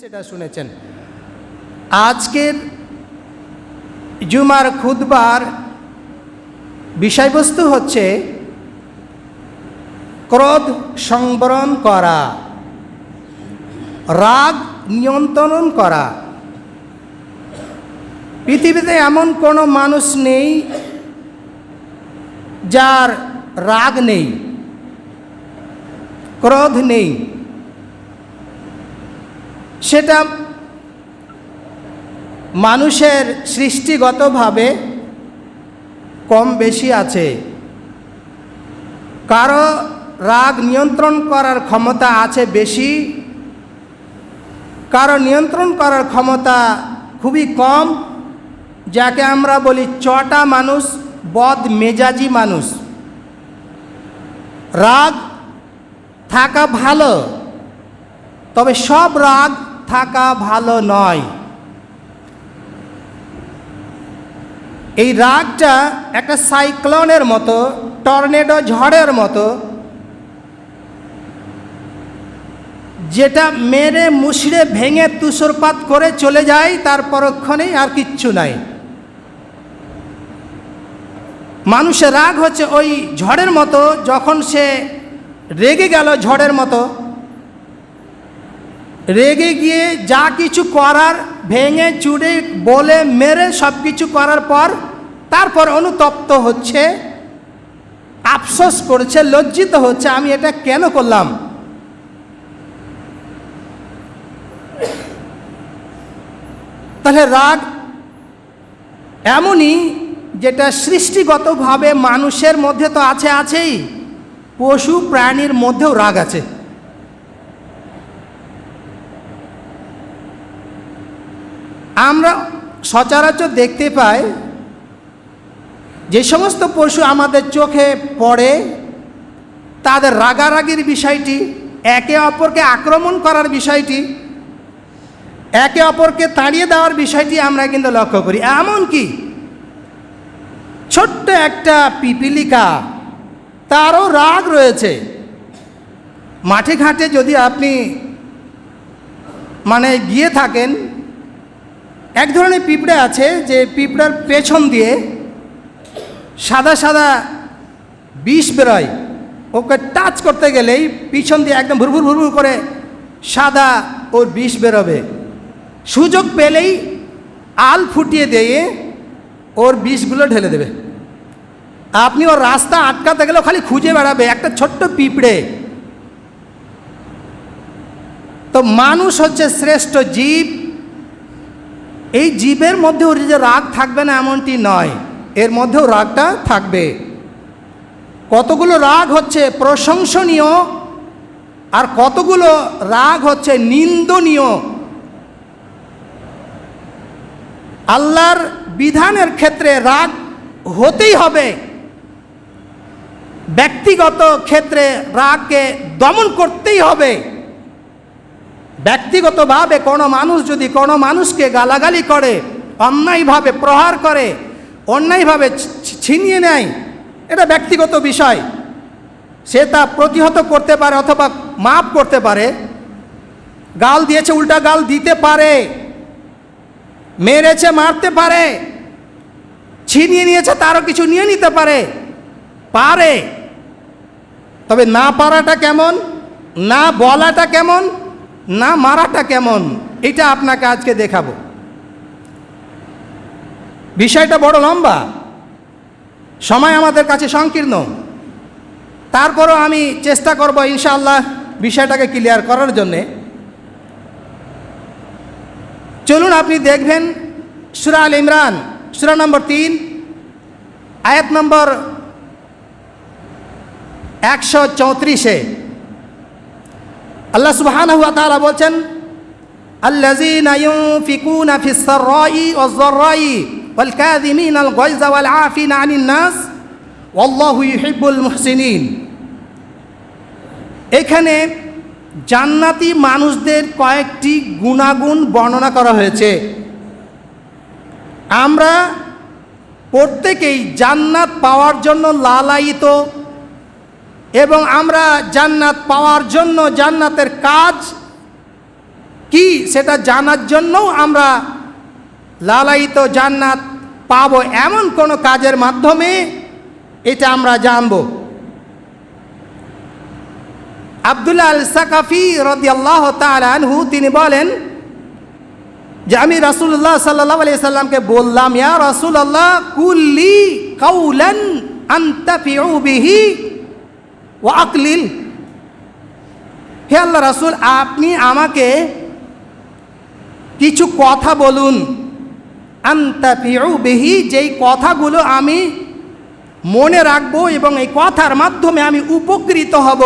সেটা শুনেছেন। আজকের জুমার খুতবার বিষয়বস্তু হচ্ছে ক্রোধ সংবরণ করা, রাগ নিয়ন্ত্রণ করা। পৃথিবীতে এমন কোনো মানুষ নেই যার রাগ নেই, ক্রোধ নেই। সেটা মানুষের সৃষ্টিগতভাবে কম বেশি আছে। কারো রাগ নিয়ন্ত্রণ করার ক্ষমতা আছে বেশি, কারো নিয়ন্ত্রণ করার ক্ষমতা খুবই কম, যাকে আমরা বলি চটা মানুষ, বদ মেজাজি মানুষ। রাগ থাকা ভালো, তবে সব রাগ থাকা ভালো নয়। এই রাগটা একটা সাইক্লোনের মতো, টর্নেডো ঝড়ের মতো, যেটা মেরে মুষড়ে ভেঙে তুষরপাত করে চলে যায়, তার পরক্ষণেই আর কিচ্ছু নাই। মানুষের রাগ হচ্ছে ওই ঝড়ের মতো, যখন সে রেগে গেল ঝড়ের মতো, রেগে গিয়ে যা কিছু করার ভেঙে চুড়ে বলে মেরে সব কিছু করার পর তারপর অনুতপ্ত হচ্ছে, আফসোস করছে, লজ্জিত হচ্ছে, আমি এটা কেন করলাম। তাহলে রাগ এমনই, যেটা সৃষ্টিগতভাবে মানুষের মধ্যে তো আছেই, পশু প্রাণীর মধ্যেও রাগ আছে। আমরা সচরাচর দেখতে পাই যে সমস্ত পশু আমাদের চোখে পড়ে, তাদের রাগারাগির বিষয়টি, একে অপরকে আক্রমণ করার বিষয়টি, একে অপরকে তাড়িয়ে দেওয়ার বিষয়টি আমরা কিন্তু লক্ষ্য করি। এমনকি ছোট্ট একটা পিপিলিকা, তারও রাগ রয়েছে। মাঠে ঘাটে যদি আপনি গিয়ে থাকেন, এক ধরনের পিঁপড়ে আছে যে পিঁপড়ার পেছন দিয়ে সাদা সাদা বিষ বেরোয়, ওকে টাচ করতে গেলেই পিছন দিয়ে একদম ভুরভুর ভুরভুর করে সাদা ওর বিষ বেরোবে। সুযোগ পেলেই আল ফুটিয়ে দিয়ে ওর বিষগুলো ঢেলে দেবে। আপনি ওর রাস্তা আটকাতে গেলেও খালি খুঁজে বেড়াবে, একটা ছোট্ট পিঁপড়ে। তো মানুষ হচ্ছে শ্রেষ্ঠ জীব। এই জীবের মধ্যেও যে রাগ থাকবে না এমনটি নয়, এর মধ্যেও রাগটা থাকবে। কতগুলো রাগ হচ্ছে প্রশংসনীয়, আর কতগুলো রাগ হচ্ছে নিন্দনীয়। আল্লাহর বিধানের ক্ষেত্রে রাগ হতেই হবে, ব্যক্তিগত ক্ষেত্রে রাগকে দমন করতেই হবে। ব্যক্তিগতভাবে কোনো মানুষ যদি কোনো মানুষকে গালাগালি করে, অন্যায়ভাবে প্রহার করে, অন্যায়ভাবে ছিনিয়ে নেয়, এটা ব্যক্তিগত বিষয়। সে তা প্রতিহত করতে পারে অথবা মাফ করতে পারে। গাল দিয়েছে, উল্টা গাল দিতে পারে, মেরেছে, মারতে পারে, ছিনিয়ে নিয়েছে, তারও কিছু নিয়ে নিতে পারে। তবে না পারাটা কেমন, না বলাটা কেমন, না মারাটা কেমন, এটা আপনাকে আজকে দেখাবো। বিষয়টা বড় লম্বা, সময় আমাদের কাছে সংকীর্ণ, তারপরও আমি চেষ্টা করব ইনশাআল্লাহ বিষয়টাকে ক্লিয়ার করার জন্যে। চলুন আপনি দেখবেন সূরা আল ইমরান, সূরা নম্বর 3, আয়াত নম্বর 134-এ আল্লাহ সুবহানাহু ওয়া তাআলা বলছেন, আল্লাযীনা ইউনফিকুনা ফিস সাররাই ওয়াজ যাররাই ওয়াল কাযিমিনাল গায়যা ওয়াল আফিনা আনিন নাস ওয়াল্লাহু ইউহিব্বুল মুহসিনিন। এখানে জান্নাতি মানুষদের কয়েকটি গুণাগুণ বর্ণনা করা হয়েছে। আমরা প্রত্যেকেই জান্নাত পাওয়ার জন্য লালায়িত, এবং আমরা জান্নাত পাওয়ার জন্য জান্নাতের কাজ কি সেটা জানার জন্যও আমরা লালায়িত জান্নাত পাবো, এমন কোনো কাজের মাধ্যমে এটা আমরা জানব। আব্দুল্লাহ আল সাকাফি রাদিয়াল্লাহু তাআলা আনহু তিনি বলেন যে আমি রাসূলুল্লাহ সাল্লাল্লাহু আলাইহি সাল্লামকে বললাম, ইয়া রাসূলুল্লাহ কুল্লি কাওলান আনতাফিউ বিহি ওয়া আকলিল। হে আল্লাহ রাসূল, আপনি আমাকে কিছু কথা বলুন, আনতাফিউ বিহি, যেই কথাগুলো আমি মনে রাখবো এবং এই কথার মাধ্যমে আমি উপকৃত হব,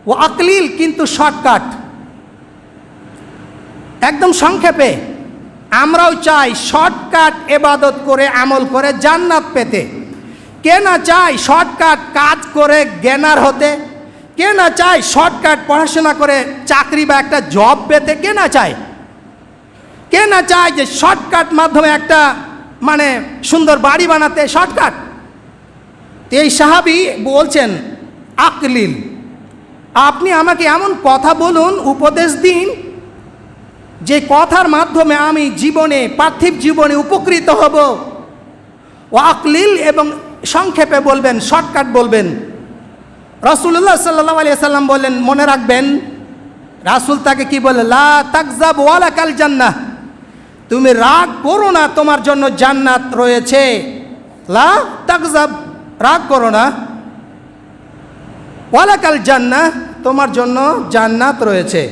ও আকলিল, কিন্তু শর্টকাট, একদম সংক্ষেপে। আমরাও চাই শর্টকাট ইবাদত করে আমল করে জান্নাত পেতে। কে না চায় শর্টকাট কাজ করে জ্ঞানার হতে? কে না চায় শর্টকাট পড়াশোনা করে চাকরি বা একটা জব পেতে? কে না চায়? কে না চায় যে শর্টকাট মাধ্যমে একটা সুন্দর বাড়ি বানাতে? শর্টকাট। এই সাহাবী বলছেন আকলিল, আপনি আমাকে এমন কথা বলুন, উপদেশ দিন, যে কথার মাধ্যমে আমি জীবনে, পার্থিব জীবনে উপকৃত হব। ও আকলিল, এবং সংক্ষেপে বলবেন, শর্টকাট বলবেন। রাসূলুল্লাহ সাল্লাল্লাহু আলাইহি সাল্লাম বললেন, মনে রাখবেন, রাসূল তাকে কি বলে, লা তাকযাব ওয়ালাকাল জান্নাহ, তুমি রাগ করো না, তোমার জন্য জান্নাত রয়েছে। লা তাকযাব, রাগ করো না, ওয়ালাকাল জান্নাহ, তোমার জন্য জান্নাত রয়েছে।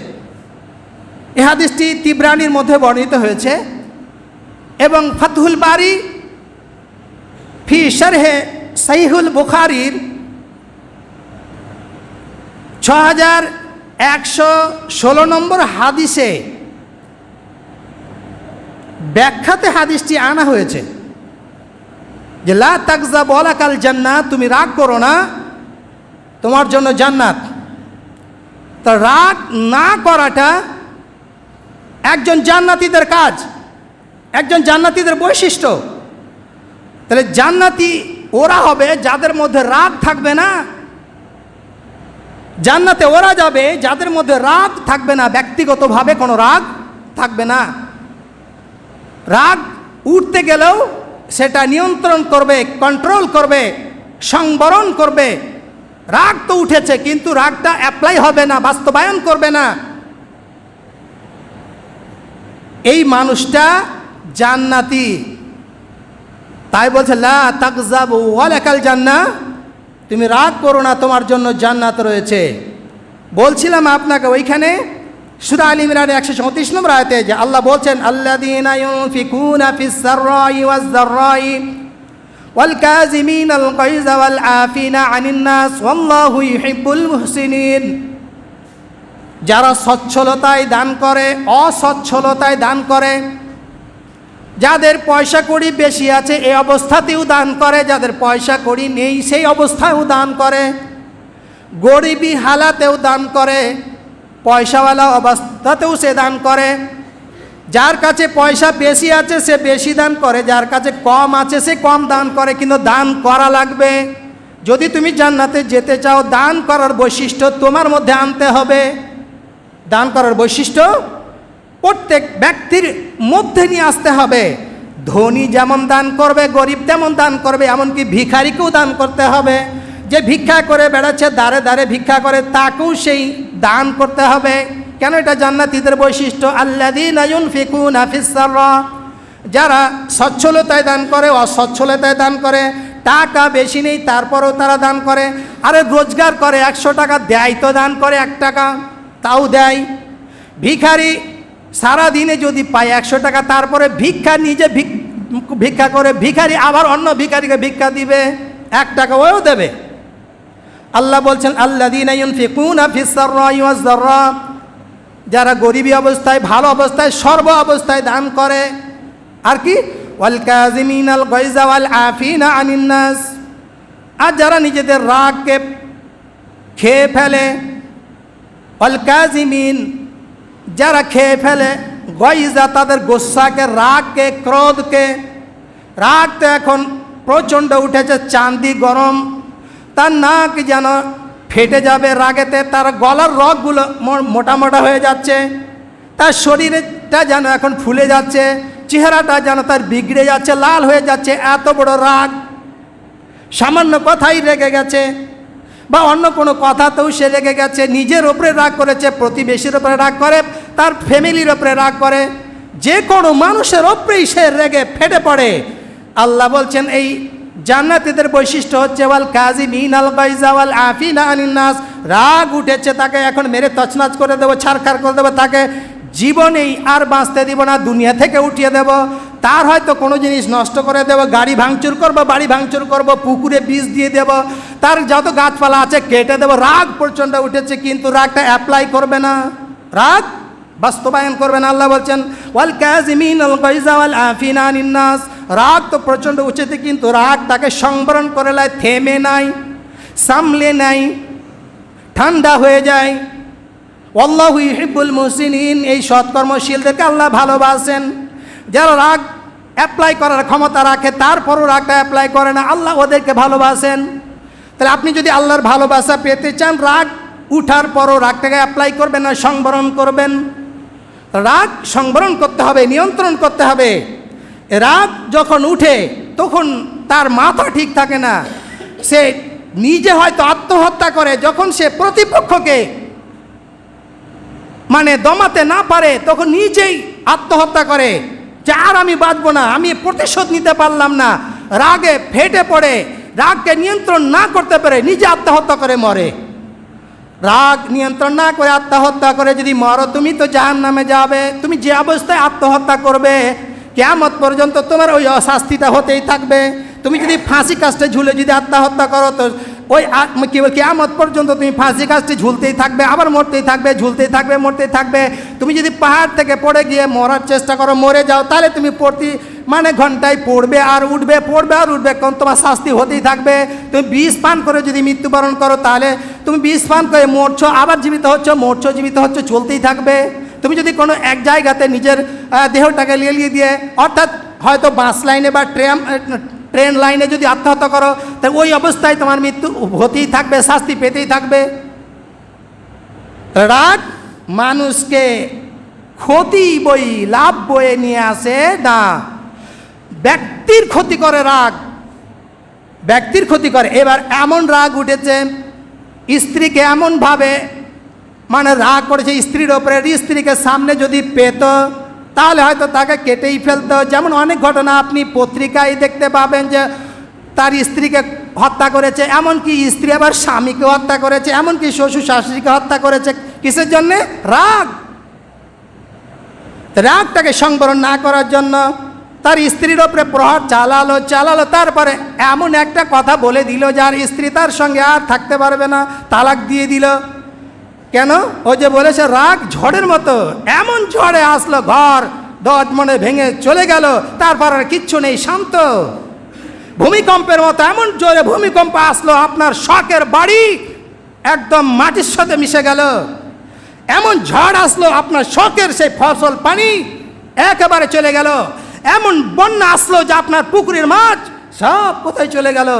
এই হাদিসটি তিবরানির মধ্যে বর্ণিত হয়েছে এবং ফাতহুল বারি ফি শারহে সহিহুল বুখারীর 6116 নম্বর হাদিসে ব্যাখ্যাতে হাদিসটি আনা হয়েছে যে লা তাকযাব ওয়ালাকাল জান্নাত, তুমি রাগ করো না, তোমার জন্য জান্নাত। তা রাগ না করাটা একজন জান্নাতীদের কাজ, একজন জান্নাতীদের বৈশিষ্ট্য। তাহলে জান্নাতি ওরা হবে যাদের মধ্যে রাগ থাকবে না। জান্নাতে ওরা যাবে যাদের মধ্যে রাগ থাকবে না, ব্যক্তিগতভাবে কোনো রাগ থাকবে না। রাগ উঠতে গেলেও সেটা নিয়ন্ত্রণ করবে, কন্ট্রোল করবে, সংবরণ করবে। রাগ তো উঠেছে, কিন্তু রাগটা অ্যাপ্লাই হবে না, বাস্তবায়ন করবে না। এই মানুষটা জান্নাতি। তাই বলছে লা তাকযাব ওয়ালাকাল জান্নাহ, তুমি রাগ করো না, তোমার জন্য জান্নাত রয়েছে। বলছিলাম আপনাকে ওইখানে সূরা আল ইমরানের 134 নম্বর আয়াতে যে আল্লাহ বলছেন, আল্লাযীনা ইউনফিকুনা ফিস সাররাই ওয়াজ যাররাই ওয়াল কাযিমিনাল গায়যা ওয়াল আফিনা আনিন নাস ওয়াল্লাহু ইউহিব্বুল মুহসিনিন। যারা সচ্ছলতায় দান করে, অসচ্ছলতায় দান করে, যাদের পয়সা কড়ি বেশি আছে এই অবস্থাতেও দান করে, যাদের পয়সা কড়ি নেই সেই অবস্থায়ও দান করে, গরিবী হালাতেও দান করে, পয়সাওয়ালা অবস্থাতেও সে দান করে। যার কাছে পয়সা বেশি আছে সে বেশি দান করে, যার কাছে কম আছে সে কম দান করে, কিন্তু দান করা লাগবে। যদি তুমি জান্নাতে যেতে চাও, দান করার বৈশিষ্ট্য তোমার মধ্যে আনতে হবে। দান করার বৈশিষ্ট্য প্রত্যেক ব্যক্তির মধ্যে নিয়ে আসতে হবে। ধনী যেমন দান করবে, গরিব তেমন দান করবে, এমনকি ভিখারিকেও দান করতে হবে। যে ভিক্ষা করে বেড়াচ্ছে, দাঁড়ে দাঁড়ে ভিক্ষা করে, তাকেও সেই দান করতে হবে। কেন? এটা জান্নাতীদের বৈশিষ্ট্য। আল্লাযীনা ইউনফিকুনা ফিস সাররা, যারা সচ্ছলতায় দান করে, অসচ্ছলতায় দান করে, টাকা বেশি নেই তারপরেও তারা দান করে। আরে রোজগার করে 100 টাকা, দেয় তো দান করে 1 টাকা, তাও দেয়। ভিখারি সারা দিনে যদি পায় 100 টাকা, তারপরে নিজে ভিক্ষা করে, ভিখারি আবার অন্য ভিখারিকে ভিক্ষা দিবে, 1 টাকা ওও দেবে। আল্লাহ বলছেন আল্লাযীনা ইউনফিকুনা ফিস সাররাই ওয়াজ যাররা, যারা গরিবী অবস্থায়, ভালো অবস্থায়, সর্ব অবস্থায় দান করে। আর কি? ওয়াল কাযিমিনাল গায়যা ওয়াল আফিনা আনিন নাস, আর যারা নিজেদের রাগকে খেয়ে ফেলে। ওয়াল কাযিমিন, যারা খেয়ে ফেলে, গায়যা তাদের গোসাকে, রাগকে, ক্রোধকে। রাগ তো এখন প্রচণ্ড উঠেছে, চাঁদি গরম, তার নাক যেন ফেটে যাবে রাগেতে, তার গলার রগগুলো মোটা মোটা হয়ে যাচ্ছে, তার শরীরটা যেন এখন ফুলে যাচ্ছে, চেহারাটা যেন তার বিগড়ে যাচ্ছে, লাল হয়ে যাচ্ছে, এত বড় রাগ। সামান্য কথাই রেগে গেছে, বা অন্য কোনো কথাতেও সে রেগে গেছে। নিজের ওপরে রাগ করেছে, প্রতিবেশীর ওপরে রাগ করে, তার ফ্যামিলির ওপরে রাগ করে, যে কোনো মানুষের ওপরেই সে রেগে ফেটে পড়ে। আল্লাহ বলছেন এই জান্নাতীদের বৈশিষ্ট্য হচ্ছে ওয়াল কাযিমিনাল গায়যা ওয়াল আফিনা আনিন নাস। রাগ উঠেছে, তাকে এখন মেরে তছনছ করে দেবো, ছারখার করে দেবো, তাকে জীবনেই আর বাঁচতে দিব না, দুনিয়া থেকে উঠিয়ে দেব। তার হয়তো কোনো জিনিস নষ্ট করে দেব, গাড়ি ভাঙচুর করব, বাড়ি ভাঙচুর করব, পুকুরে বিষ দিয়ে দেব, তার যত গাছপালা আছে কেটে দেব। রাগ প্রচণ্ড উঠেছে, কিন্তু রাগটা অ্যাপ্লাই করবে না, রাগ বাস্তবায়ন করবে না। আল্লাহ বলছেন ওয়াল কাযিমিনাল গায়যা ওয়াল আফিনা আনিন নাস। রাগ তো প্রচণ্ড উঠেছে, কিন্তু রাগ তাকে সংবরণ করে নেয়, থেমে নাই, সামলে নাই, ঠান্ডা হয়ে যায়। আল্লাহু ইউহিব্বুল মুহসিনিন। এই সৎকর্মশীলদেরকে আল্লাহ ভালোবাসেন। যারা রাগ অ্যাপ্লাই করার ক্ষমতা রাখে তারপরও রাগটা অ্যাপ্লাই করে না, আল্লাহ ওদেরকে ভালোবাসেন। তাহলে আপনি যদি আল্লাহর ভালোবাসা পেতে চান, রাগ উঠার পরও রাগটাকে অ্যাপ্লাই করবেন না, সংবরণ করবেন। রাগ সংবরণ করতে হবে, নিয়ন্ত্রণ করতে হবে। রাগ যখন উঠে তখন তার মাথা ঠিক থাকে না, সে নিজে হয়তো আত্মহত্যা করে। যখন সে প্রতিপক্ষকে মানে দমাতে না পারে তখন নিজেই আত্মহত্যা করে, যে আর আমি বাঁচবো না, আমি প্রতিশোধ নিতে পারলাম না। রাগে ফেটে পড়ে, রাগকে নিয়ন্ত্রণ না করতে পারে নিজে আত্মহত্যা করে মরে। রাগ নিয়ন্ত্রণ না করে আত্মহত্যা করে যদি মরো, তুমি তো জাহান্নামে যাবে। তুমি যে অবস্থায় আত্মহত্যা করবে কিয়ামত পর্যন্ত তোমার ওই শাস্তিটা হতেই থাকবে। তুমি যদি ফাঁসি কাস্টে ঝুলে যদি আত্মহত্যা করো, তো ওই কিয়ামত পর্যন্ত তুমি ফাঁসি কাস্টে ঝুলতেই থাকবে, আবার মরতেই থাকবে, ঝুলতেই থাকবে, মরতেই থাকবে। তুমি যদি পাহাড় থেকে পড়ে গিয়ে মরার চেষ্টা করো, মরে যাও, তাহলে তুমি মানে ঘন্টায় পড়বে আর উঠবে, পড়বে আর উঠবে, কারণ তোমার শাস্তি হতেই থাকবে। তুমি বিষ পান করে যদি মৃত্যুবরণ করো, তাহলে তুমি বিষ পান করে মরছো, আবার জীবিত হচ্ছ, মরছো, জীবিত হচ্ছ, চলতেই থাকবে। তুমি যদি কোনো এক জায়গাতে নিজের দেহটাকে লিয়ে দিয়ে, অর্থাৎ হয়তো বাস লাইনে বা ট্রেন লাইনে যদি আত্মহত্যা করো, তাহলে ওই অবস্থায় তোমার মৃত্যু হতেই থাকবে, শাস্তি পেতেই থাকবে। রাগ মানুষকে ক্ষতি লাভ বয়ে নিয়ে আসে না, ব্যক্তির ক্ষতি করে রাগ, ব্যক্তির ক্ষতি করে। এবার এমন রাগ উঠেছে, স্ত্রীকে এমনভাবে মানে রাগ করেছে স্ত্রীর ওপরে, স্ত্রীকে সামনে যদি পেত তাহলে হয়তো তাকে কেটেই ফেলতো। যেমন অনেক ঘটনা আপনি পত্রিকায় দেখতে পাবেন যে তার স্ত্রীকে হত্যা করেছে, এমনকি স্ত্রী আবার স্বামীকে হত্যা করেছে, এমনকি শ্বশুর শাশুড়িকে হত্যা করেছে। কিসের জন্যে? রাগ। রাগটাকে সংবরণ না করার জন্য তার স্ত্রীর ওপরে প্রহার চালালো, তারপরে এমন একটা কথা বলে দিল যার স্ত্রী তার সঙ্গে আর থাকতে পারবে না, তালাক দিয়ে দিল। কেন? ও যে বলেছে রাগ ঝড়ের মতো, এমন ঝড়ে আসলো, ঘর দশ মনে ভেঙে চলে গেল, তারপর আর কিচ্ছু নেই, শান্ত। ভূমিকম্পের মতো এমন জোরে ভূমিকম্প আসলো, আপনার শখের বাড়ি একদম মাটির সাথে মিশে গেল। এমন ঝড় আসলো, আপনার শখের সেই ফসল পানি একেবারে চলে গেল। এমন বন্যা আসলো যে আপনার পুকুরের মাছ সব কোথায় চলে গেল।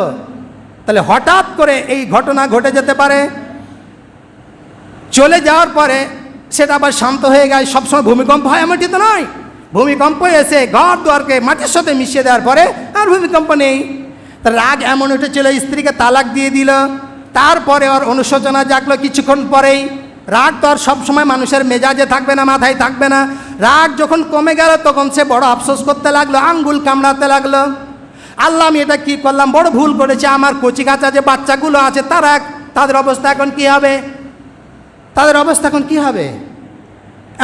তাহলে হঠাৎ করে এই ঘটনা ঘটে যেতে পারে। চলে যাওয়ার পরে সেটা আবার শান্ত হয়ে গেছে। সবসময় ভূমিকম্প হয় এমনটি তো নয়, ভূমিকম্প এসে ঘর দুয়ারকে মাটির সাথে মিশিয়ে দেওয়ার পরে আর ভূমিকম্প নেই। তার রাগ এমন উঠেছিল, স্ত্রীকে তালাক দিয়ে দিল। তারপরে ওর অনুশোচনা জাগলো কিছুক্ষণ পরেই। রাগ তো আর সবসময় মানুষের মেজাজে থাকবে না, মাথায় থাকবে না। রাগ যখন কমে গেল তখন সে বড় আফসোস করতে লাগলো, আঙ্গুল কামড়াতে লাগলো। আল্লাহ, আমি এটা কী করলাম, বড় ভুল করেছি। আমার কচি কাঁচা যে বাচ্চাগুলো আছে তাদের অবস্থা এখন কী হবে, তাদের অবস্থা এখন কী হবে?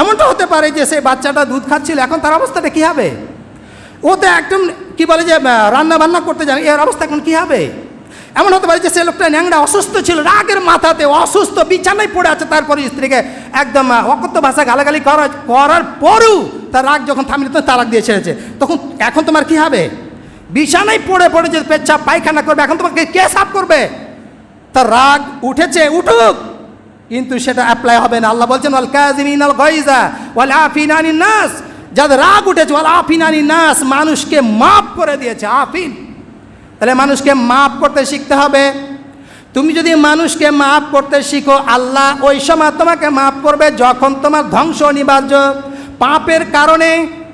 এমনটা হতে পারে যে সেই বাচ্চাটা দুধ খাচ্ছিল, এখন তার অবস্থাটা কী হবে? ও তো একদম কী বলে যে রান্না বান্না করতে জানে, এর অবস্থা এখন কী হবে? এমন হতে পারে যে সে লোকটা ন্যাংরা অসুস্থ ছিল, রাগের মাথাতে অসুস্থ, বিছানায় পড়ে আছে, তারপরে স্ত্রীকে একদম অকথ্য ভাষা গালাগালি করার পরও তার রাগ যখন থামিল তো তালাক দিয়ে ছেড়েছে। তখন এখন তোমার কী হবে? বিছানায় পড়ে পড়ে যে পেচ্ছাপ পায়খানা করবে, এখন তোমাকে কে সাফ করবে? তার রাগ উঠেছে, উঠুক, কিন্তু সেটা অ্যাপ্লাই হবে না। আল্লাহ বলছেন ওয়াল কাযিমিনাল গায়যা ওয়াল আফিনা আনিন নাস। যাদের রাগ উঠেছে ওয়াল আফিনা আনিন নাস, মানুষকে মাফ করে দিয়েছে। আফিন, তাহলে মানুষকে মাফ করতে শিখতে হবে। তুমি যদি মানুষকে মাফ করতে শিখো, আল্লাহ ওই সময় তোমাকে মাফ করবে যখন তোমার ধ্বংস অনিবার্য। পাপের কারণে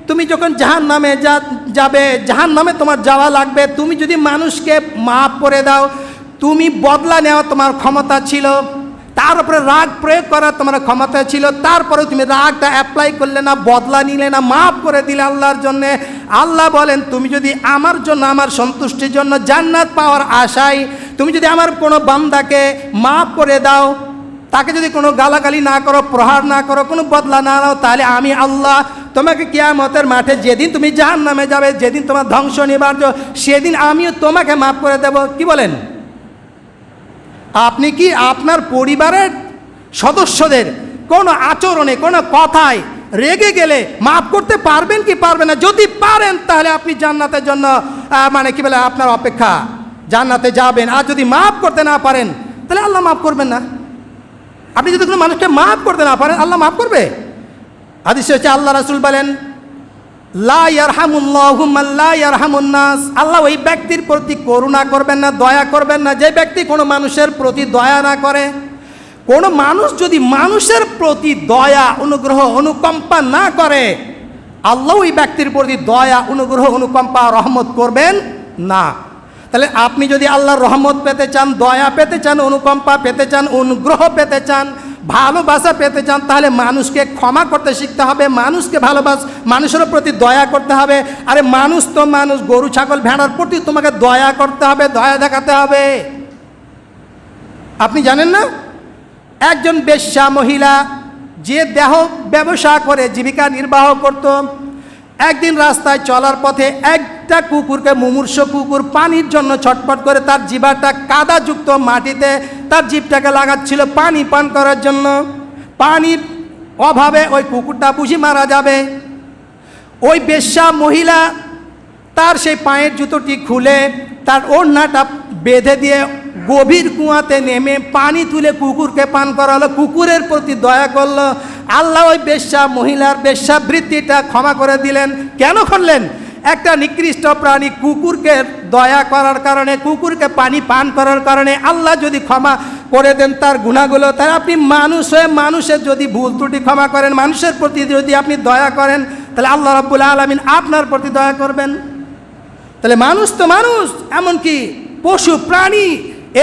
তুমি যখন জাহান্নামে যাবে, জাহান্নামে তোমার যাওয়া লাগবে, তুমি যদি মানুষকে মাফ করে দাও, তুমি বদলা নেওয়া তোমার ক্ষমতা ছিল, তার উপরে রাগ প্রয়োগ করার তোমার ক্ষমতা ছিল, তারপরে তুমি রাগটা অ্যাপ্লাই করলে না, বদলা নিলে না, মাফ করে দিলে আল্লাহর জন্যে। আল্লাহ বলেন তুমি যদি আমার জন্য, আমার সন্তুষ্টির জন্য, জান্নাত পাওয়ার আশায় তুমি যদি আমার কোনো বান্দাকে মাফ করে দাও, তাকে যদি কোনো গালাগালি না করো, প্রহার না করো, কোনো বদলা না নাও, তাহলে আমি আল্লাহ তোমাকে কিয়ামতের মাঠে যেদিন তুমি জাহান্নামে যাবে, যেদিন তোমার ধ্বংস অনিবার্য, সেদিন আমিও তোমাকে মাফ করে দেব। কি বলেন? আপনি কি আপনার পরিবারের সদস্যদের কোনো আচরণে, কোনো কথায় রেগে গেলে মাফ করতে পারবেন কি পারবেন না? যদি পারেন তাহলে আপনি জান্নাতের জন্য মানে কি বলে আপনার অপেক্ষা, জান্নাতে যাবেন। আর যদি মাফ করতে না পারেন তাহলে আল্লাহ মাফ করবেন না। আপনি যদি কোনো মানুষকে মাফ করতে না পারেন, আল্লাহ মাফ করবে? হাদিসে হচ্ছে আল্লাহ রাসূল বলেন লা ইয়ারহামুল্লাহু মান লা ইয়ারহামুন নাস। আল্লাহ ওই ব্যক্তির প্রতি করুণা করবেন না, দয়া করবেন না, যে ব্যক্তি কোনো মানুষের প্রতি দয়া না করে। কোনো মানুষ যদি মানুষের প্রতি দয়া, অনুগ্রহ, অনুকম্পা না করে, আল্লাহ ওই ব্যক্তির প্রতি দয়া, অনুগ্রহ, অনুকম্পা, রহমত করবেন না। তাহলে আপনি যদি আল্লাহর রহমত পেতে চান, দয়া পেতে চান, অনুকম্পা পেতে চান, অনুগ্রহ পেতে চান, ভালোবাসা পেতে চান, তাহলে মানুষকে ক্ষমা করতে শিখতে হবে, মানুষকে মানুষের প্রতি দয়া করতে হবে। আরে মানুষ তো মানুষ, গরু ছাগল ভেড়ার প্রতি তোমাকে দয়া করতে হবে, দয়া দেখাতে হবে। আপনি জানেন না, একজন বেশ্যা মহিলা যে দেহ ব্যবসা করে জীবিকা নির্বাহ করত, একদিন রাস্তায় চলার পথে একটা কুকুরকে, মুমূর্ষ কুকুর, পানির জন্য ছটফট করে তার জিহ্বাটা কাদাযুক্ত মাটিতে তার জিভটাকে লাগাচ্ছিল পানি পান করার জন্য। পানির অভাবে ওই কুকুরটা বুঝি মারা যাবে। ওই বেশ্যা মহিলা তার সেই পায়ের জুতোটি খুলে তার ওড়নাটা বেঁধে দিয়ে গভীর কুয়াতে নেমে পানি তুলে কুকুরকে পান করালো, কুকুরের প্রতি দয়া করলো। আল্লাহ ওই বেশ্যা মহিলার বেশ্যাবৃত্তিটা ক্ষমা করে দিলেন। কেন করলেন? একটা নিকৃষ্ট প্রাণী কুকুরকে দয়া করার কারণে, কুকুরকে পানি পান করার কারণে আল্লাহ যদি ক্ষমা করে দেন তার গুনাহগুলো, তাই আপনি মানুষ হয়ে মানুষের যদি ভুল ত্রুটি ক্ষমা করেন, মানুষের প্রতি যদি আপনি দয়া করেন, তাহলে আল্লাহ রাব্বুল আলামিন আপনার প্রতি দয়া করবেন। তাহলে মানুষ তো মানুষ, এমনকি পশু প্রাণী,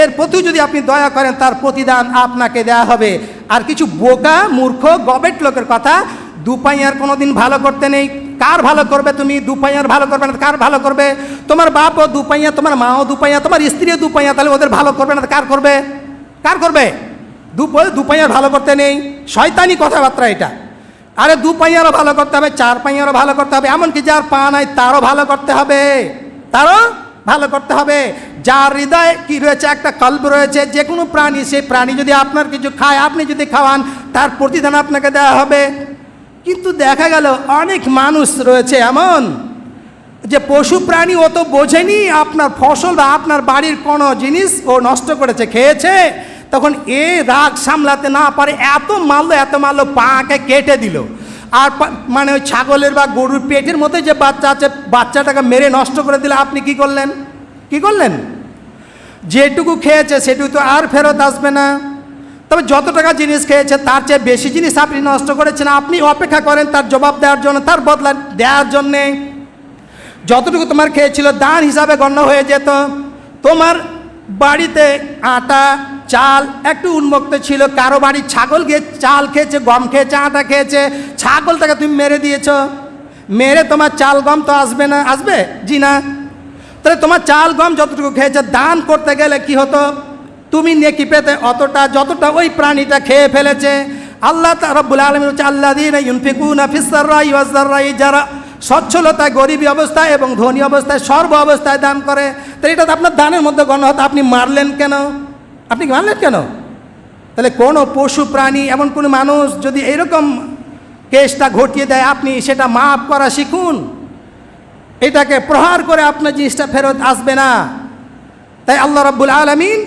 এর প্রতি যদি আপনি দয়া করেন তার প্রতিদান আপনাকে দেয়া হবে। আর কিছু বোকা মূর্খ গবেট লোকের কথা, দুপাইয়ার কোনোদিন ভালো করতে নেই। কার ভালো করবে তুমি? দুপাইয়ার ভালো করবে না, কার ভালো করবে? তোমার বাপও দুপাইয়া, তোমার মাও দুপাইয়া, তোমার স্ত্রীও দুপাইয়া, তাহলে ওদের ভালো করবে না, কার করবে? কার করবে? দুপাইয়ার ভালো করতে নেই, শয়তানি কথাবার্তা এটা। আরে দুপাইয়ারও ভালো করতে হবে, চার পাইয়ারও ভালো করতে হবে, এমনকি যার পা নাই তারও ভালো করতে হবে, তারও ভালো করতে হবে। যার হৃদয়ে কি রয়েছে, একটা কল্প রয়েছে, যে কোনো প্রাণী, সেই প্রাণী যদি আপনার কিছু খায়, আপনি যদি খাওয়ান, তার প্রতিদান আপনাকে দেওয়া হবে। কিন্তু দেখা গেল অনেক মানুষ রয়েছে এমন যে পশু প্রাণী ও তো বোঝেনি আপনার ফসল বা আপনার বাড়ির কোনো জিনিস ও নষ্ট করেছে, খেয়েছে, তখন এ রাগ সামলাতে না পারে এত মারলো, পাকে কেটে দিল। আর মানে ওই ছাগলের বা গরুর পেটের মধ্যে যে বাচ্চা আছে, বাচ্চাটাকে মেরে নষ্ট করে দিলে আপনি কি করলেন? কি করলেন? যেটুকু খেয়েছে সেটুকু তো আর ফেরত আসবে না। তবে যত টাকা জিনিস খেয়েছে তার চেয়ে বেশি জিনিস আপনি নষ্ট করেছেন, আপনি অপেক্ষা করেন তার জবাব দেওয়ার জন্য, তার বদলা দেওয়ার জন্যে। যতটুকু তোমার খেয়েছিল দান হিসাবে গণ্য হয়ে যেত। তোমার বাড়িতে আটা চাল একটু উন্মুক্ত ছিল, কারো বাড়ি ছাগল গিয়ে চাল খেয়েছে, গম খেয়েছে, আটা খেয়েছে, ছাগলটাকে তুমি মেরে দিয়েছ। মেরে তোমার চাল গম তো আসবে না, আসবে? জি না। তাহলে তোমার চাল গম যতটুকু খেয়েছে, দান করতে গেলে কি হতো? তুমি নেকি পেতে অতটা যতটা ওই প্রাণীটা খেয়ে ফেলেছে। আল্লাহ রাব্বুল আলামিন হচ্ছে আল্লাযীনা ইউনফিকুনা ফিস সাররাই ওয়াজ যাররাই, যারা সচ্ছলতায়, গরিবী অবস্থায় এবং ধনী অবস্থায়, সর্ব অবস্থায় দান করে। তো এটা তো আপনার দানের মধ্যে গণ্য হতো, আপনি মারলেন কেন? আপনি মারলেন কেন? তাহলে কোনো পশু প্রাণী, এমন কোনো মানুষ যদি এরকম কেসটা ঘটিয়ে দেয়, আপনি সেটা মাফ করা শিখুন। এটাকে প্রহার করে আপনার জিনিসটা ফেরত আসবে না। তাই আল্লাহ রাব্বুল আলামিন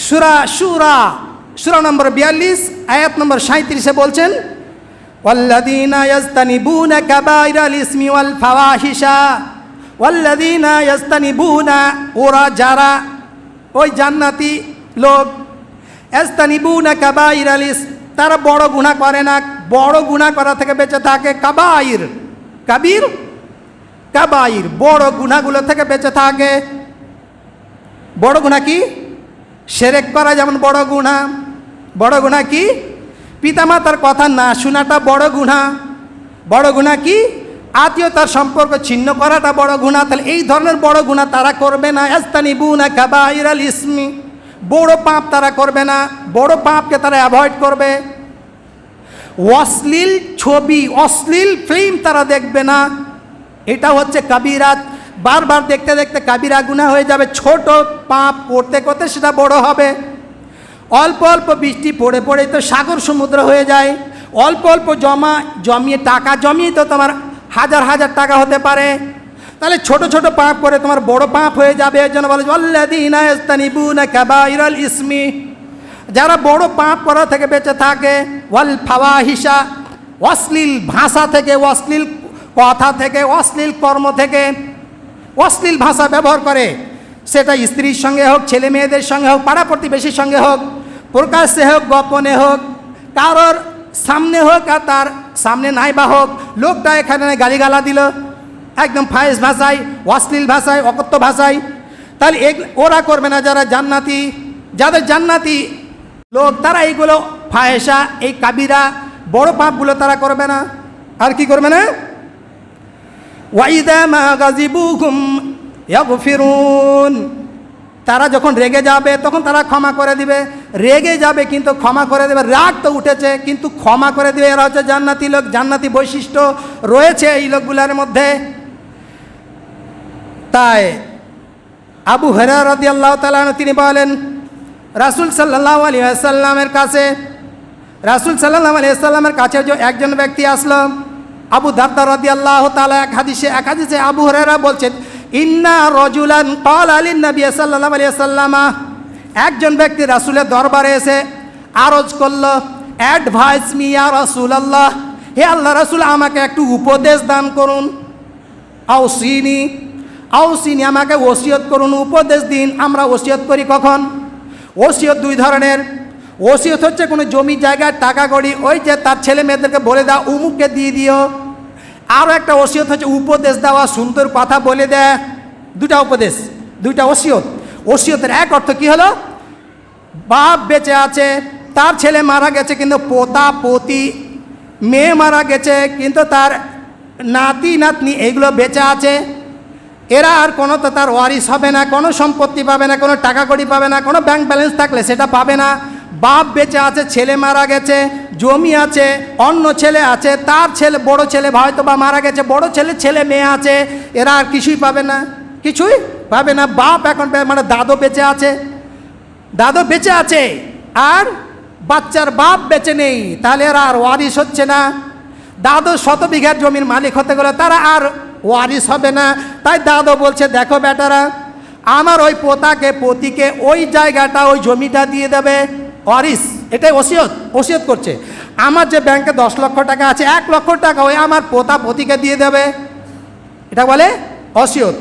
সূরা নম্বর 42 আয়াত নম্বর 37-এ বলছেন, ওয়াল্লাযীনা ইয়াজতানিবুনা কাবাইরাল ইসমি ওয়াল ফাওয়াহিশা, ওয়াল্লাযীনা ইয়াজতানিবুনা, ওরা যারা ওই জান্নাতি লোক ইস্তানিবুনা কাবাইরাল ইসম, তারা বড় গুনাহ করে না, বড় গুনাহ করা থেকে বেঁচে থাকে। কাবাইর, কাবির, কাবাইর, বড় গুনাহগুলো থেকে বেঁচে থাকে। বড় গুনাহ কি? শিরক করা যেমন বড় গুনাহ। বড় গুনাহ কি? পিতামাতার কথা না শোনাটা বড় গুনাহ। বড় গুনাহ কি? আত্মীয়তার সম্পর্ক ছিন্ন করাটা বড় গুনাহ। তাহলে এই ধরনের বড় গুনাহ তারা করবে না। ইস্তানিবুনা কাবাইরাল ইসমি, বড় পাপ তারা করবে না, বড় পাপকে তারা অ্যাভয়েড করবে। অশ্লীল ছবি, অশ্লীল ফিল্ম তারা দেখবে না, এটা হচ্ছে কাবিরাত। বারবার দেখতে দেখতে কাবিরা গুনাহ হয়ে যাবে। ছোট পাপ করতে করতে সেটা বড় হবে। অল্প অল্প বৃষ্টি পড়ে পড়ে তো সাগর সমুদ্র হয়ে যায়। অল্প অল্প জমিয়ে টাকা জমিয়ে তো তোমার হাজার হাজার টাকা হতে পারে। তাহলে ছোট ছোট পাপ করে তোমার বড় পাপ হয়ে যাবে। এর জন্য বলে আল্লাযীনা ইস্তানিবুনা কাবাইরাল ইসমি, যারা বড় পাপ করা থেকে বেঁচে থাকে। ওয়াল ফাওয়াহিশা, অশ্লীল ভাষা থেকে, অশ্লীল কথা থেকে, অশ্লীল কর্ম থেকে। অশ্লীল ভাষা ব্যবহার করে, সেটা স্ত্রীর সঙ্গে হোক, ছেলে মেয়েদের সঙ্গে হোক, পাড়া প্রতিবেশীর সঙ্গে হোক, প্রকাশ্যে হোক, গোপনে হোক, কারোর সামনে হোক আর তার সামনে নাই বা হোক। লোকটা এখানে গালিগালা দিল একদম ফায়েজ ভাষায়, অশ্লীল ভাষায়, অকথ্য ভাষায়। তাহলে ওরা করবে না। যারা জান্নাতি, যাদের জান্নাতি লোক, তারা এইগুলো ফায়েশা, এই কাবিরা বড় পাপগুলো তারা করবে না। আর কি করবে না? ওয়াইদা মা গাজিবুহুম ইয়াগফিরুন, তারা যখন রেগে যাবে তখন তারা ক্ষমা করে দিবে। রেগে যাবে কিন্তু ক্ষমা করে দেবে। রাগ তো উঠেছে কিন্তু ক্ষমা করে দিবে। এরা হচ্ছে জান্নাতি লোক। জান্নাতি বৈশিষ্ট্য রয়েছে এই লোকগুলোর মধ্যে। তাই আবু হুরায়রা রাদিয়াল্লাহু তাআলা আনহু তিনি বলেন, রাসূল সাল্লাল্লাহু আলাইহি ওয়াসাল্লামের কাছে, রাসূল সাল্লাল্লাহু আলাইহি ওয়াসাল্লামের কাছে যে একজন ব্যক্তি আসলো, আবু দারদা রাদিয়াল্লাহু তাআলা, এক হাদিসে আবু হুরায়রা বলছেন, ইন্না রাজুলান ক্বালা লিন নবী সাল্লাল্লাহু আলাইহি ওয়াসাল্লাম, একজন ব্যক্তি রাসূলের দরবারে এসে আরজ করলো, অ্যাডভাইস মি ইয়া রাসূলুল্লাহ, হে আল্লাহ রাসূল আমাকে একটু উপদেশ দান করুন। আউসিনি, আউসিনি, আমাকে ওসিয়ত করুন, উপদেশ দিন। আমরা ওসিয়ত করি কখন? ওসিয়ত দুই ধরনের। ওসিয়ত হচ্ছে কোনো জমি জায়গায় টাকা কড়ি, ওই যে তার ছেলে মেয়েদেরকে বলে দাও উমুককে দিয়ে দিও। আরও একটা ওসিয়ত হচ্ছে উপদেশ দেওয়া, সুন্দর কথা বলে দেয়। দুটা উপদেশ, দুইটা ওসিয়ত। ওসিয়তের এক অর্থ কি হলো? বাপ বেঁচে আছে, তার ছেলে মারা গেছে কিন্তু পোতা পতি, মেয়ে মারা গেছে কিন্তু তার নাতি নাতনি এইগুলো বেঁচে আছে। এরা আর কোনো তো তার ওয়ারিস হবে না, কোনো সম্পত্তি পাবে না, কোনো টাকা কড়ি পাবে না, কোনো ব্যাংক ব্যালেন্স থাকলে সেটা পাবে না। বাপ বেঁচে আছে, ছেলে মারা গেছে, জমি আছে, অন্য ছেলে আছে, তার ছেলে বড় ছেলে হয়তো বা মারা গেছে, বড় ছেলে ছেলে মেয়ে আছে, এরা আর কিছুই পাবে না, কিছুই পাবে না। বাপ এখন মানে দাদু বেঁচে আছে, দাদু বেঁচে আছে আর বাচ্চার বাপ বেঁচে নেই, তাহলে এরা আর ওয়ারিস হচ্ছে না। দাদু 100 বিঘার জমির মালিক হতে গেলে তারা আর ওয়ারিস হবে না। তাই দাদু বলছে, দেখো বেটারা, আমার ওই পোতাকে পতিকে ওই জায়গাটা, ওই জমিটা দিয়ে দেবে, ওয়ারিস। এটাই ওসিয়ত, ওসিয়ত করছে। আমার যে ব্যাংকে 10 লক্ষ টাকা আছে, 1 লক্ষ টাকা ওই আমার পোতা পতিকে দিয়ে দেবে, এটা বলে ওসিয়ত।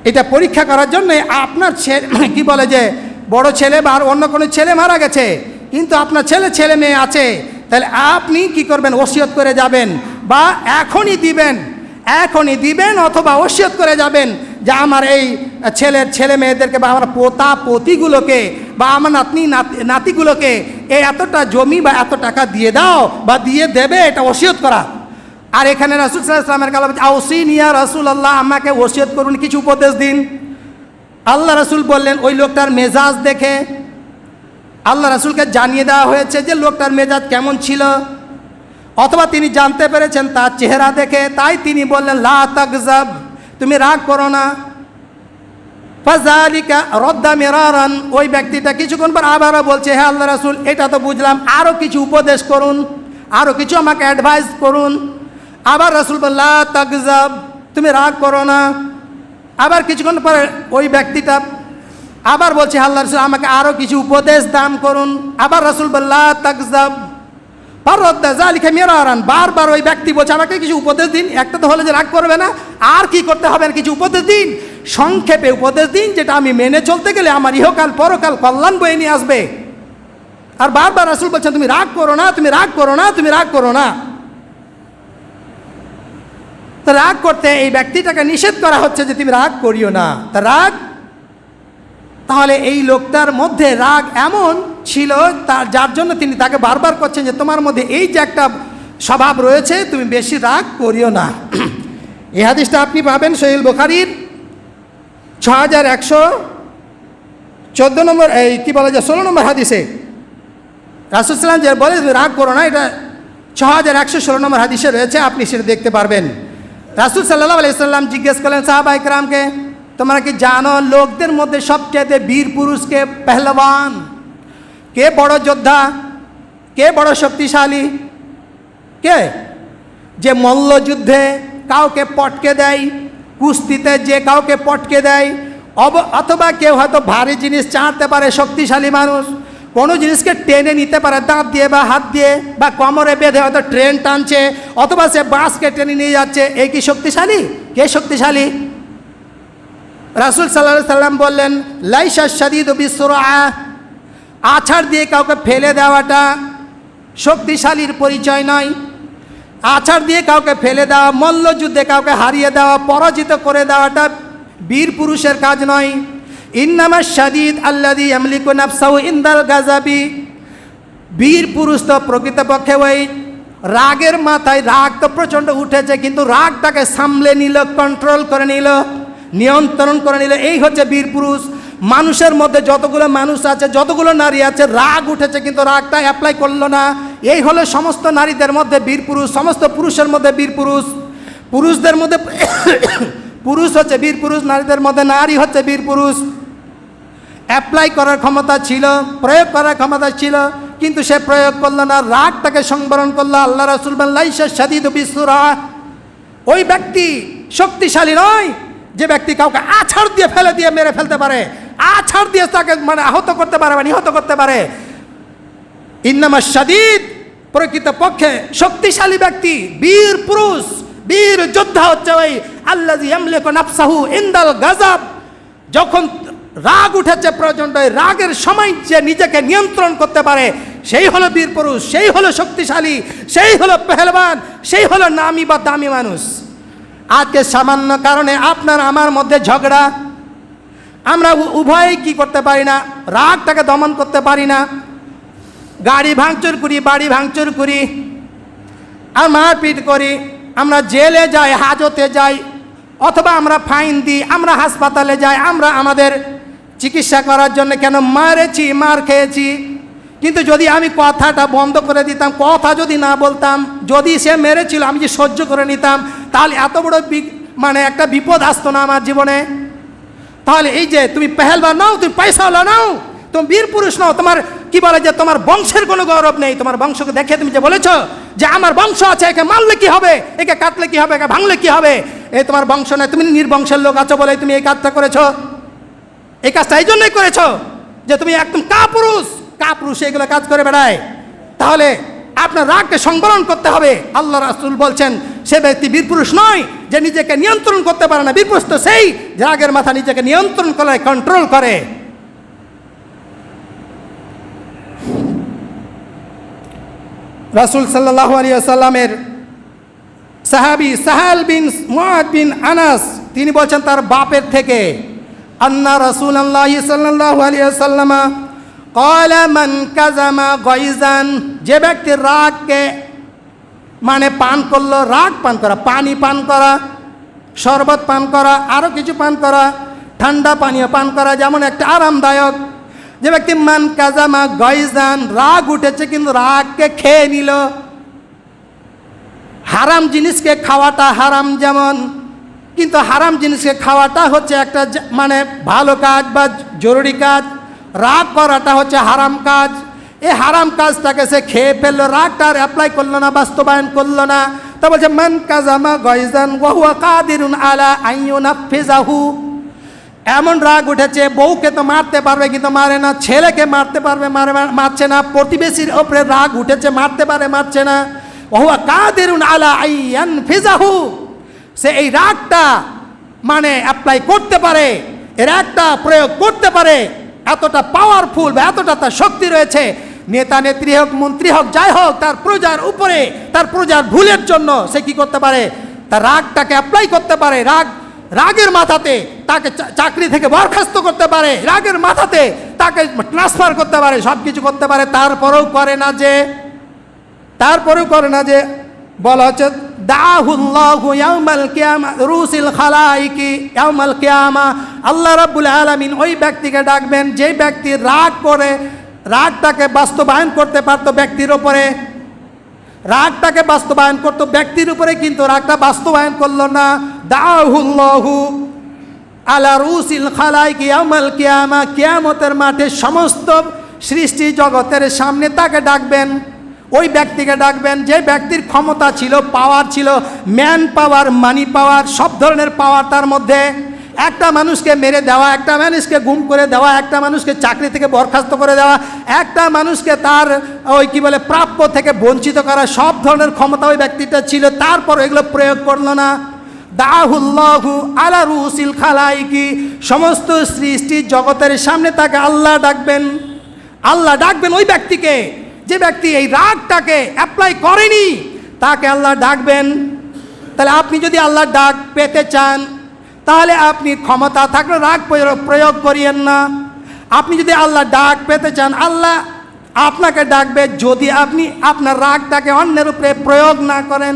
এটা পরীক্ষা করার জন্য আপনার ছেলে কি বলে যে বড় ছেলে বা অন্য কোনো ছেলে মারা গেছে কিন্তু আপনার ছেলে মেয়ে আছে, তাহলে আপনি কি করবেন? ওসিয়ত করে যাবেন, বা এখনই দিবেন অথবা ওসিয়ত করে যাবেন যে আমার এই ছেলে মেয়েদেরকে বা আমার পোতা পতিগুলোকে বা আমার নাতিগুলোকে এই এতটা জমি বা এত টাকা দিয়ে দাও বা দিয়ে দেবে, এটা ওসিয়ত করা। আর এখানে রাসূল সাল্লাল্লাহু আলাইহি ওয়াসাল্লামের কাছে আউসিনি ইয়া রাসূলুল্লাহ, আমাকে ওসিয়ত করুন, কিছু উপদেশ দিন। আল্লাহ রাসূল বললেন, ওই লোকটার মেজাজ দেখে আল্লাহ রাসূলকে জানিয়ে দেওয়া হয়েছে যে লোকটার মেজাজ কেমন ছিল, অথবা তিনি জানতে পেরেছেন তার চেহারা দেখে, তাই তিনি বললেন লা তাগজাব, তুমি রাগ করো না। ফাযালিকা রাদ্দা মিরারান, ওই ব্যক্তিটা কিছুক্ষণ পর আবারও বলছে, হে আল্লাহ রাসূল, এটা তো বুঝলাম, আরও কিছু উপদেশ করুন, আরও কিছু আমাকে অ্যাডভাইস করুন। আবার রাসূল বললেন লা তাগজাব, তুমি রাগ করো না। আবার কিছুক্ষণ পরে ওই ব্যক্তিটা আবার বলছে, আল্লাহ রাসূল আমাকে আরও কিছু উপদেশ দান করুন। আবার রাসূল বললেন লা তাগজাব, ফারাদ্দা যালিকা মিরারান, বারবার ওই ব্যক্তি বলছে আমাকে কিছু উপদেশ দিন। একটা তো হলো যে রাগ করবে না, আর কি করতে হবে, কিছু উপদেশ দিন। সংক্ষেপে উপদেশ দিন, যেটা আমি মেনে চলতে গেলে আমার ইহকাল পরকাল কল্যাণ বয়ে নিয়ে আসবে। আর বারবার রাসূল বলছেন তুমি রাগ করো না, তুমি রাগ করো না, তুমি রাগ করো না। তো রাগ করতে এই ব্যক্তিটাকে নিষেধ করা হচ্ছে যে তুমি রাগ করিও না। তা রাগ, তাহলে এই লোকটার মধ্যে রাগ এমন ছিল তার, যার জন্য তিনি তাকে বারবার করছেন যে তোমার মধ্যে এই যে একটা স্বভাব রয়েছে, তুমি বেশি রাগ করিও না। এই হাদিসটা আপনি পাবেন সহিহ বুখারীর 6114 নম্বর, এই কি বলা যায় 16 নম্বর হাদিসে রাসূল সাল্লাল্লাহু আলাইহি ওয়াসাল্লাম যে বলে তুমি রাগ করো না, এটা 6116 নম্বর হাদিসে রয়েছে, আপনি সেটা দেখতে পারবেন। রাসূল সাল্লাল্লাহু আলাইহি ওয়াসাল্লাম জিজ্ঞেস করলেন সাহাবায়ে কেরামকে, তোমরা কি জানো লোকদের মধ্যে সবচেয়ে বীর পুরুষ কে, পেহলওয়ান কে, বড় যোদ্ধা কে, বড় শক্তিশালী কে? যে মল্লযুদ্ধে কাউকে পটকে দেয়, কুস্তিতে যে কাউকে পটকে দেয়, অথবা কেউ হয়তো ভারী জিনিস চাঁটতে পারে, শক্তিশালী মানুষ কোনো জিনিসকে টেনে নিতে পারে দাঁত দিয়ে বা হাত দিয়ে বা কোমরে বেঁধে, হয়তো ট্রেন টানছে অথবা সে বাসকে টেনে নিয়ে যাচ্ছে, এই কি শক্তিশালী? কে শক্তিশালী? রাসূল সাল্লাল্লাহু আলাইহি সাল্লাম বললেন লাইসা শাদীদু বিসুরআ, আছাড় দিয়ে কাউকে ফেলে দেওয়াটা শক্তিশালীর পরিচয় নয়। আছাড় দিয়ে কাউকে ফেলে দেওয়া, মল্লযুদ্ধে কাউকে হারিয়ে দেওয়া, পরাজিত করে দেওয়াটা বীর পুরুষের কাজ নয়। ইন্নামা শাদীদ আল্লাযী ইয়ামলিকু নাফসাহু ইনদাল গাযাবি, বীর পুরুষ তো প্রকৃতপক্ষে ওই রাগের মাথায়, রাগ তো প্রচণ্ড উঠেছে কিন্তু রাগটাকে সামলে নিল, কন্ট্রোল করে নিল, নিয়ন্ত্রণ করে নিল, এই হচ্ছে বীর পুরুষ। মানুষের মধ্যে যতগুলো মানুষ আছে, যতগুলো নারী আছে, রাগ উঠেছে কিন্তু রাগটা অ্যাপ্লাই করলো না, এই হলো সমস্ত নারীদের মধ্যে বীর পুরুষ, সমস্ত পুরুষের মধ্যে বীর পুরুষ। পুরুষদের মধ্যে পুরুষ হচ্ছে বীর পুরুষ, নারীদের মধ্যে নারী হচ্ছে বীর পুরুষ। অ্যাপ্লাই করার ক্ষমতা ছিল, প্রয়োগ করার ক্ষমতা ছিল, কিন্তু সে প্রয়োগ করলো না, রাগটাকে সংবরণ করলো। আল্লাহ রাসূল বলেন লাইসা শাদীদু বিসুরআ, ওই ব্যক্তি শক্তিশালী নয় যে ব্যক্তি কাউকে আছাড় দিয়ে ফেলে দিয়ে মেরে ফেলতে পারে, আছাড় দিয়ে তাকে মানে আহত করতে পারে বা নিহত করতে পারে। ইন্নামা শাদীদ, প্রকৃতপক্ষে শক্তিশালী ব্যক্তি, বীর পুরুষ, বীর যোদ্ধা হচ্ছে ওই আল্লাযী ইয়ামলিকু নাফসাহু ইনদাল গাযাব, যখন রাগ উঠেছে প্রচণ্ড, রাগের সময় যে নিজেকে নিয়ন্ত্রণ করতে পারে, সেই হলো বীর পুরুষ, সেই হলো শক্তিশালী, সেই হলো পেহলওয়ান, সেই হলো নামী বা দামি মানুষ। আজকে সামান্য কারণে আপনার আমার মধ্যে ঝগড়া, আমরা উভয়ই কি করতে পারি না, রাগটাকে দমন করতে পারি না, গাড়ি ভাঙচুর করি, বাড়ি ভাঙচুর করি, আর মারপিট করি, আমরা জেলে যাই, হাজতে যাই, অথবা আমরা ফাইন দিই, আমরা হাসপাতালে যাই, আমরা আমাদের চিকিৎসা করার জন্য কেন মারেছি, মার খেয়েছি। কিন্তু যদি আমি কথাটা বন্ধ করে দিতাম, কথা যদি না বলতাম, যদি সে মেরেছিল আমি যে সহ্য করে নিতাম, তাহলে এত বড় মানে একটা বিপদ আসতো না আমার জীবনে। তাহলে এই যে তুমি পেহলওয়ান নাও, তুমি পয়সাওয়ালা নাও, তুমি বীর পুরুষ নাও, তোমার কি বলে যে তোমার বংশের কোনো গৌরব নেই, তোমার বংশকে দেখে তুমি যে বলেছ যে আমার বংশ আছে, একে মারলে কি হবে, একে কাটলে কি হবে, একে ভাঙলে কি হবে, এই তোমার বংশ নয়, তুমি নির্বংশের লোক আছো বলে তুমি এই কাজটা করেছো। এই কাজটা এই জন্যই করেছো যে তুমি একদম কাপুরুষ, কাপুরুষ এগুলো কাজ করে বেড়ায়। তাহলে আপনার রাগকে সংবরণ করতে হবে। আল্লাহ রাসূল বলছেন সে ব্যক্তি বীর পুরুষ নয় যে নিজেকে নিয়ন্ত্রণ করতে পারে না, বীর পুরুষ তো সেই যে রাগের মাথা নিজেকে নিয়ন্ত্রণ করে, কন্ট্রোল করে। রাসূল সাল্লাল্লাহু আলাইহি ওয়াসাল্লামের সাহাবী সাহাল বিন মুআদ বিন আনাস তিনি বলছেন তার বাপের থেকে, আন্না রাসূলুল্লাহ সাল্লাল্লাহু আলাইহি ওয়াসাল্লাম ক্বালা মান কাযামা গায়জান, যে ব্যক্তি রাগকে মানে পান করলো, রাগ পান করা, পানি পান করা, শরবত পান করা, আরও কিছু পান করা, ঠান্ডা পানীয় পান করা, যেমন একটা আরামদায়ক। যে ব্যক্তি মান কাযামা গায়জান, রাগ উঠেছে কিন্তু রাগকে খেয়ে নিল, হারাম জিনিসকে খাওয়াটা হারাম যেমন, কিন্তু হারাম জিনিসকে খাওয়াটা হচ্ছে একটা মানে ভালো কাজ বা জরুরি কাজ, রাগ করাটা হচ্ছে হারাম কাজ। এই হারাম কাজটাকে সে খেয়ে ফেললো, রাগটা আর অ্যাপ্লাই করলো না, বাস্তবায়ন করলো না। তা বলছে মান কাযামা গায়জান ওয়া হুয়া কাদিরুন আলা আন ইউনাফিযাহু, এমন রাগ উঠেছে বউকে তো মারতে পারবে কিন্তু মারে না, ছেলেকে মারতে পারবে মারছে না, প্রতিবেশীর ওপরে রাগ উঠেছে মারতে পারে মারছে না। ওয়া হুয়া কাদিরুন আলা আন ইয়ানফিযাহু, সে এই রাগটা মানে অ্যাপ্লাই করতে পারে, এর একটা প্রয়োগ করতে পারে, এতটা পাওয়ারফুল বা এতটা তার শক্তি রয়েছে, নেতা নেত্রী হোক, মন্ত্রী হোক, যাই হোক, তার প্রজার উপরে, তার প্রজার ভুলের জন্য সে কি করতে পারে, তার রাগটাকে অ্যাপ্লাই করতে পারে, রাগের মাথাতে তাকে চাকরি থেকে বরখাস্ত করতে পারে, রাগের মাথাতে তাকে ট্রান্সফার করতে পারে, সব কিছু করতে পারে। তারপরেও করে না যে বলা হচ্ছে দাহুল্লাহু ইয়াউমাল কিয়ামা রুসিল খালাইকি ইয়াউমাল কিয়ামা, আল্লাহ রাব্বুল আলামিন ওই ব্যক্তিকে ডাকবেন যে ব্যক্তি রাগ করে রাগটাকে বাস্তবায়ন করতে পারতো ব্যক্তির উপরে, রাগটাকে বাস্তবায়ন করতো ব্যক্তির উপরে, কিন্তু রাগটা বাস্তবায়ন করলো না। দাহুল্লাহু আলা রুসিল খালাইকি ইয়াউমাল কিয়ামা, কিয়ামতের মাঠে সমস্ত সৃষ্টি জগতের সামনে তাকে ডাকবেন, ওই ব্যক্তিকে ডাকবেন যে ব্যক্তির ক্ষমতা ছিল, পাওয়ার ছিল, ম্যান পাওয়ার, মানি পাওয়ার, সব ধরনের পাওয়ার তার মধ্যে। একটা মানুষকে মেরে দেওয়া, একটা মানুষকে গুম করে দেওয়া, একটা মানুষকে চাকরি থেকে বরখাস্ত করে দেওয়া, একটা মানুষকে তার ওই কি বলে প্রাপ্য থেকে বঞ্চিত করা, সব ধরনের ক্ষমতা ওই ব্যক্তিটা ছিল, তারপর এগুলো প্রয়োগ করলো না। দাহুল্লাহু আলা রুসিল খালাইকি, সমস্ত সৃষ্টি জগতের সামনে তাকে আল্লাহ ডাকবেন, আল্লাহ ডাকবেন ওই ব্যক্তিকে যে ব্যক্তি এই রাগটাকে অ্যাপ্লাই করেনি, তাকে আল্লাহ ডাকবেন। তাহলে আপনি যদি আল্লাহ ডাক পেতে চান, তাহলে আপনি ক্ষমতা থাকলে রাগ প্রয়োগ করিয়েন না। আপনি যদি আল্লাহ ডাক পেতে চান, আল্লাহ আপনাকে ডাকবে যদি আপনি আপনার রাগটাকে অন্যের উপরে প্রয়োগ না করেন,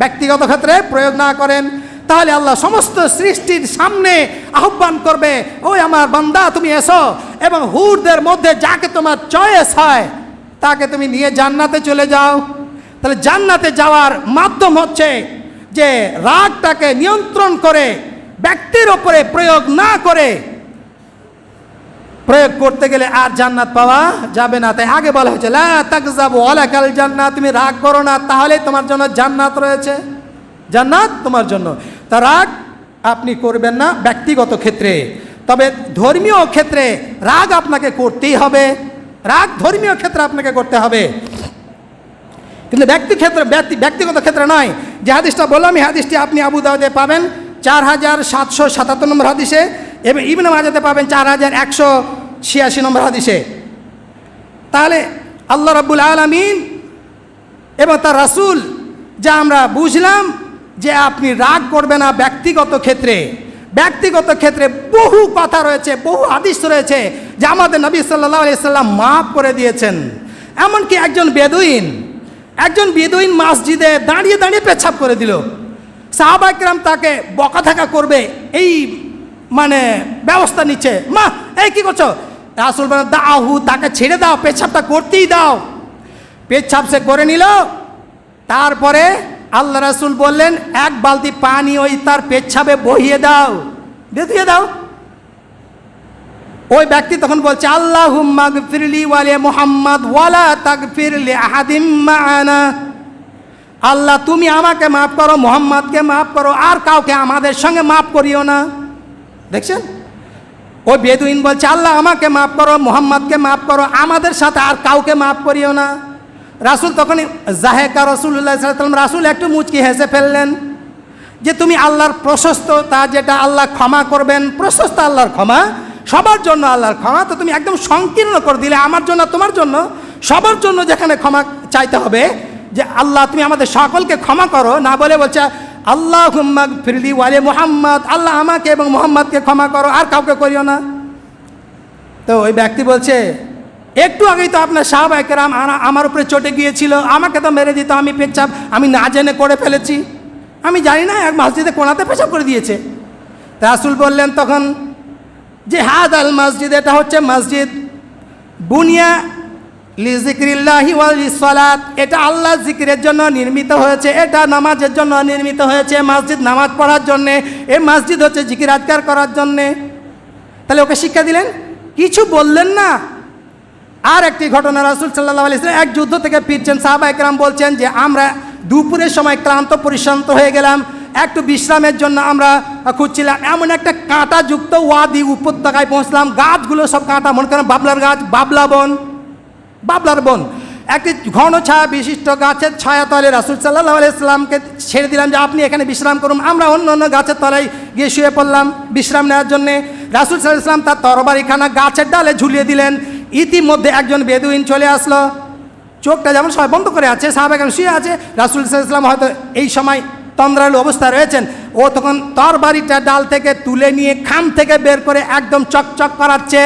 ব্যক্তিগত ক্ষেত্রে প্রয়োগ না করেন। তাহলে আল্লাহ সমস্ত সৃষ্টির সামনে আহ্বান করবে, ওই আমার বান্দা তুমি এসো, এবং হুরদের মধ্যে যাকে তোমার চয়েস হয় তাকে তুমি নিয়ে জান্নাতে চলে যাও। তাহলে জান্নাতে যাওয়ার মাধ্যম হচ্ছে যে রাগটাকে নিয়ন্ত্রণ করে ব্যক্তির ওপরে প্রয়োগ না করে, প্রয়োগ করতে গেলে আর জান্নাত পাওয়া যাবে না। তাই আগে বলা হয়েছে লা তাকযাবু ওয়ালাকাল জান্নাত, তুমি রাগ করো না, তাহলে তোমার জন্য জান্নাত রয়েছে, জান্নাত তোমার জন্য। তা রাগ আপনি করবেন না ব্যক্তিগত ক্ষেত্রে, তবে ধর্মীয় ক্ষেত্রে রাগ আপনাকে করতেই হবে, রাগ ধর্মীয় ক্ষেত্রে আপনাকে করতে হবে, কিন্তু ব্যক্তিগত ক্ষেত্রে নয়। যে হাদিসটা বললাম, এই হাদিসটি আপনি আবু দাউদে পাবেন 4777 নম্বর হাদিসে, এবং ইবনে মাজাতে পাবেন 4186 নম্বর হাদিসে। তাহলে আল্লাহ রাব্বুল আলামিন এবং তার রাসূল, যা আমরা বুঝলাম যে আপনি রাগ করবেন না ব্যক্তিগত ক্ষেত্রে। ব্যক্তিগত ক্ষেত্রে বহু কথা রয়েছে, বহু হাদিস রয়েছে যে আমাদের নবী সাল্লাল্লাহু আলাইহি সাল্লাম মাফ করে দিয়েছেন। এমনকি একজন বেদুইন মসজিদে দাঁড়িয়ে দাঁড়িয়ে পেচ্ছাপ করে দিল, সাহাবা কিরাম তাকে বকাঝকা করবে এই মানে ব্যবস্থা নিচ্ছে, মা এই কি করছো? রাসূল বলেন দাহু, তাকে ছেড়ে দাও, পেচ্ছাপটা করতেই দাও। পেচ্ছাপ সে করে নিল, তারপরে আল্লাহ রাসূল বললেন এক বালতি পানি ওই তার পেচ্ছাপে বহিয়ে দাও, দিয়ে দাও। ওই ব্যক্তি তখন বলছে আল্লাহুম্মা গফিরলি ওয়া লি মুহাম্মাদ ওয়ালা তাগফির লি আহাদিম মা'ানা, আল্লাহ তুমি আমাকে মাফ করো, মুহাম্মাদকে মাফ করো, আর কাউকে আমাদের সঙ্গে মাফ করিও না। দেখছেন, ওই বেদুইন বলছে আল্লাহ আমাকে মাফ করো, মুহাম্মাদকে মাফ করো, আমাদের সাথে আর কাউকে মাফ করিও না। রাসূল তখন জাহেকা রাসূলুল্লাহ সাল্লাল্লাহু আলাইহি ওয়াসাল্লাম, রাসূল একটু মুচকি হেসে ফেললেন যে তুমি আল্লাহর প্রশস্ততা, যেটা আল্লাহ ক্ষমা করবেন, প্রশস্ত আল্লাহর ক্ষমা, সবার জন্য আল্লাহর ক্ষমা, তো তুমি একদম সংকীর্ণ করে দিলে আমার জন্য, তোমার জন্য, সবার জন্য যেখানে ক্ষমা চাইতে হবে যে আল্লাহ তুমি আমাদের সকলকে ক্ষমা করো, না বলে বলছে আল্লাহুম্মা গফিরলি ওয়া লি মুহাম্মাদ, আল্লাহ আমাকে এবং মুহাম্মাদকে ক্ষমা করো, আর কাউকে করিও না। তো ওই ব্যক্তি বলছে একটু আগেই তো আপনার সাহাবায়ে কেরাম আমার উপরে চটে গিয়েছিল, আমাকে তো মেরে দিত, আমি পেচ্ছাপ আমি না জেনে করে ফেলেছি, আমি জানি না, এক মসজিদে কোণাতে পেচ্ছাপ করে দিয়েছে। রাসূল বললেন তখন যে হাদাল মসজিদ, এটা হচ্ছে মসজিদ বুনিয়া লিজিক্রিল্লাহি ওয়া লিসসালাত, এটা আল্লাহ জিকিরের জন্য নির্মিত হয়েছে, এটা নামাজের জন্য নির্মিত হয়েছে। মসজিদ নামাজ পড়ার জন্যে, এই মসজিদ হচ্ছে জিকির আজকার করার জন্যে। তাহলে ওকে শিক্ষা দিলেন, কিছু বললেন না। আর একটি ঘটনা, রাসূল সাল্লাল্লাহু আলাইহি ওয়াসাল্লাম এক যুদ্ধ থেকে ফিরছেন, সাহাবায়ে কেরাম বলছেন যে আমরা দুপুরের সময় ক্লান্ত পরিশ্রান্ত হয়ে গেলাম, একটু বিশ্রামের জন্য আমরা খুঁজছিলাম, এমন একটা কাঁটাযুক্ত ওয়াদি উপত্যকায় পৌঁছলাম, গাছগুলো সব কাঁটা, মনে করেন বাবলার গাছ, বাবলার বন। একটি ঘন ছায়া বিশিষ্ট গাছের ছায়াতলে রাসূল সাল্লাল্লাহু আলাইহি সাল্লামকে ছেড়ে দিলাম যে আপনি এখানে বিশ্রাম করুন। আমরা অন্য অন্য গাছের তলায় গিয়ে শুয়ে পড়লাম বিশ্রাম নেওয়ার জন্যে। রাসূল সাল্লাল্লাহু আলাইহি সাল্লাম তার তরবারিখানা গাছের ডালে ঝুলিয়ে দিলেন। ইতিমধ্যে একজন বেদুইন চলে আসলো, চোখটা যেমন সবাই বন্ধ করে আছে, সাহাবায়ে শুয়ে আছে, রাসূল সাল্লাল্লাহু আলাইহি সাল্লাম হয়তো এই সময় তন্দ্রালু অবস্থায় রয়েছেন। ও তখন তরবারিটা ডাল থেকে তুলে নিয়ে খাম থেকে বের করে একদম চকচক করাচ্ছে,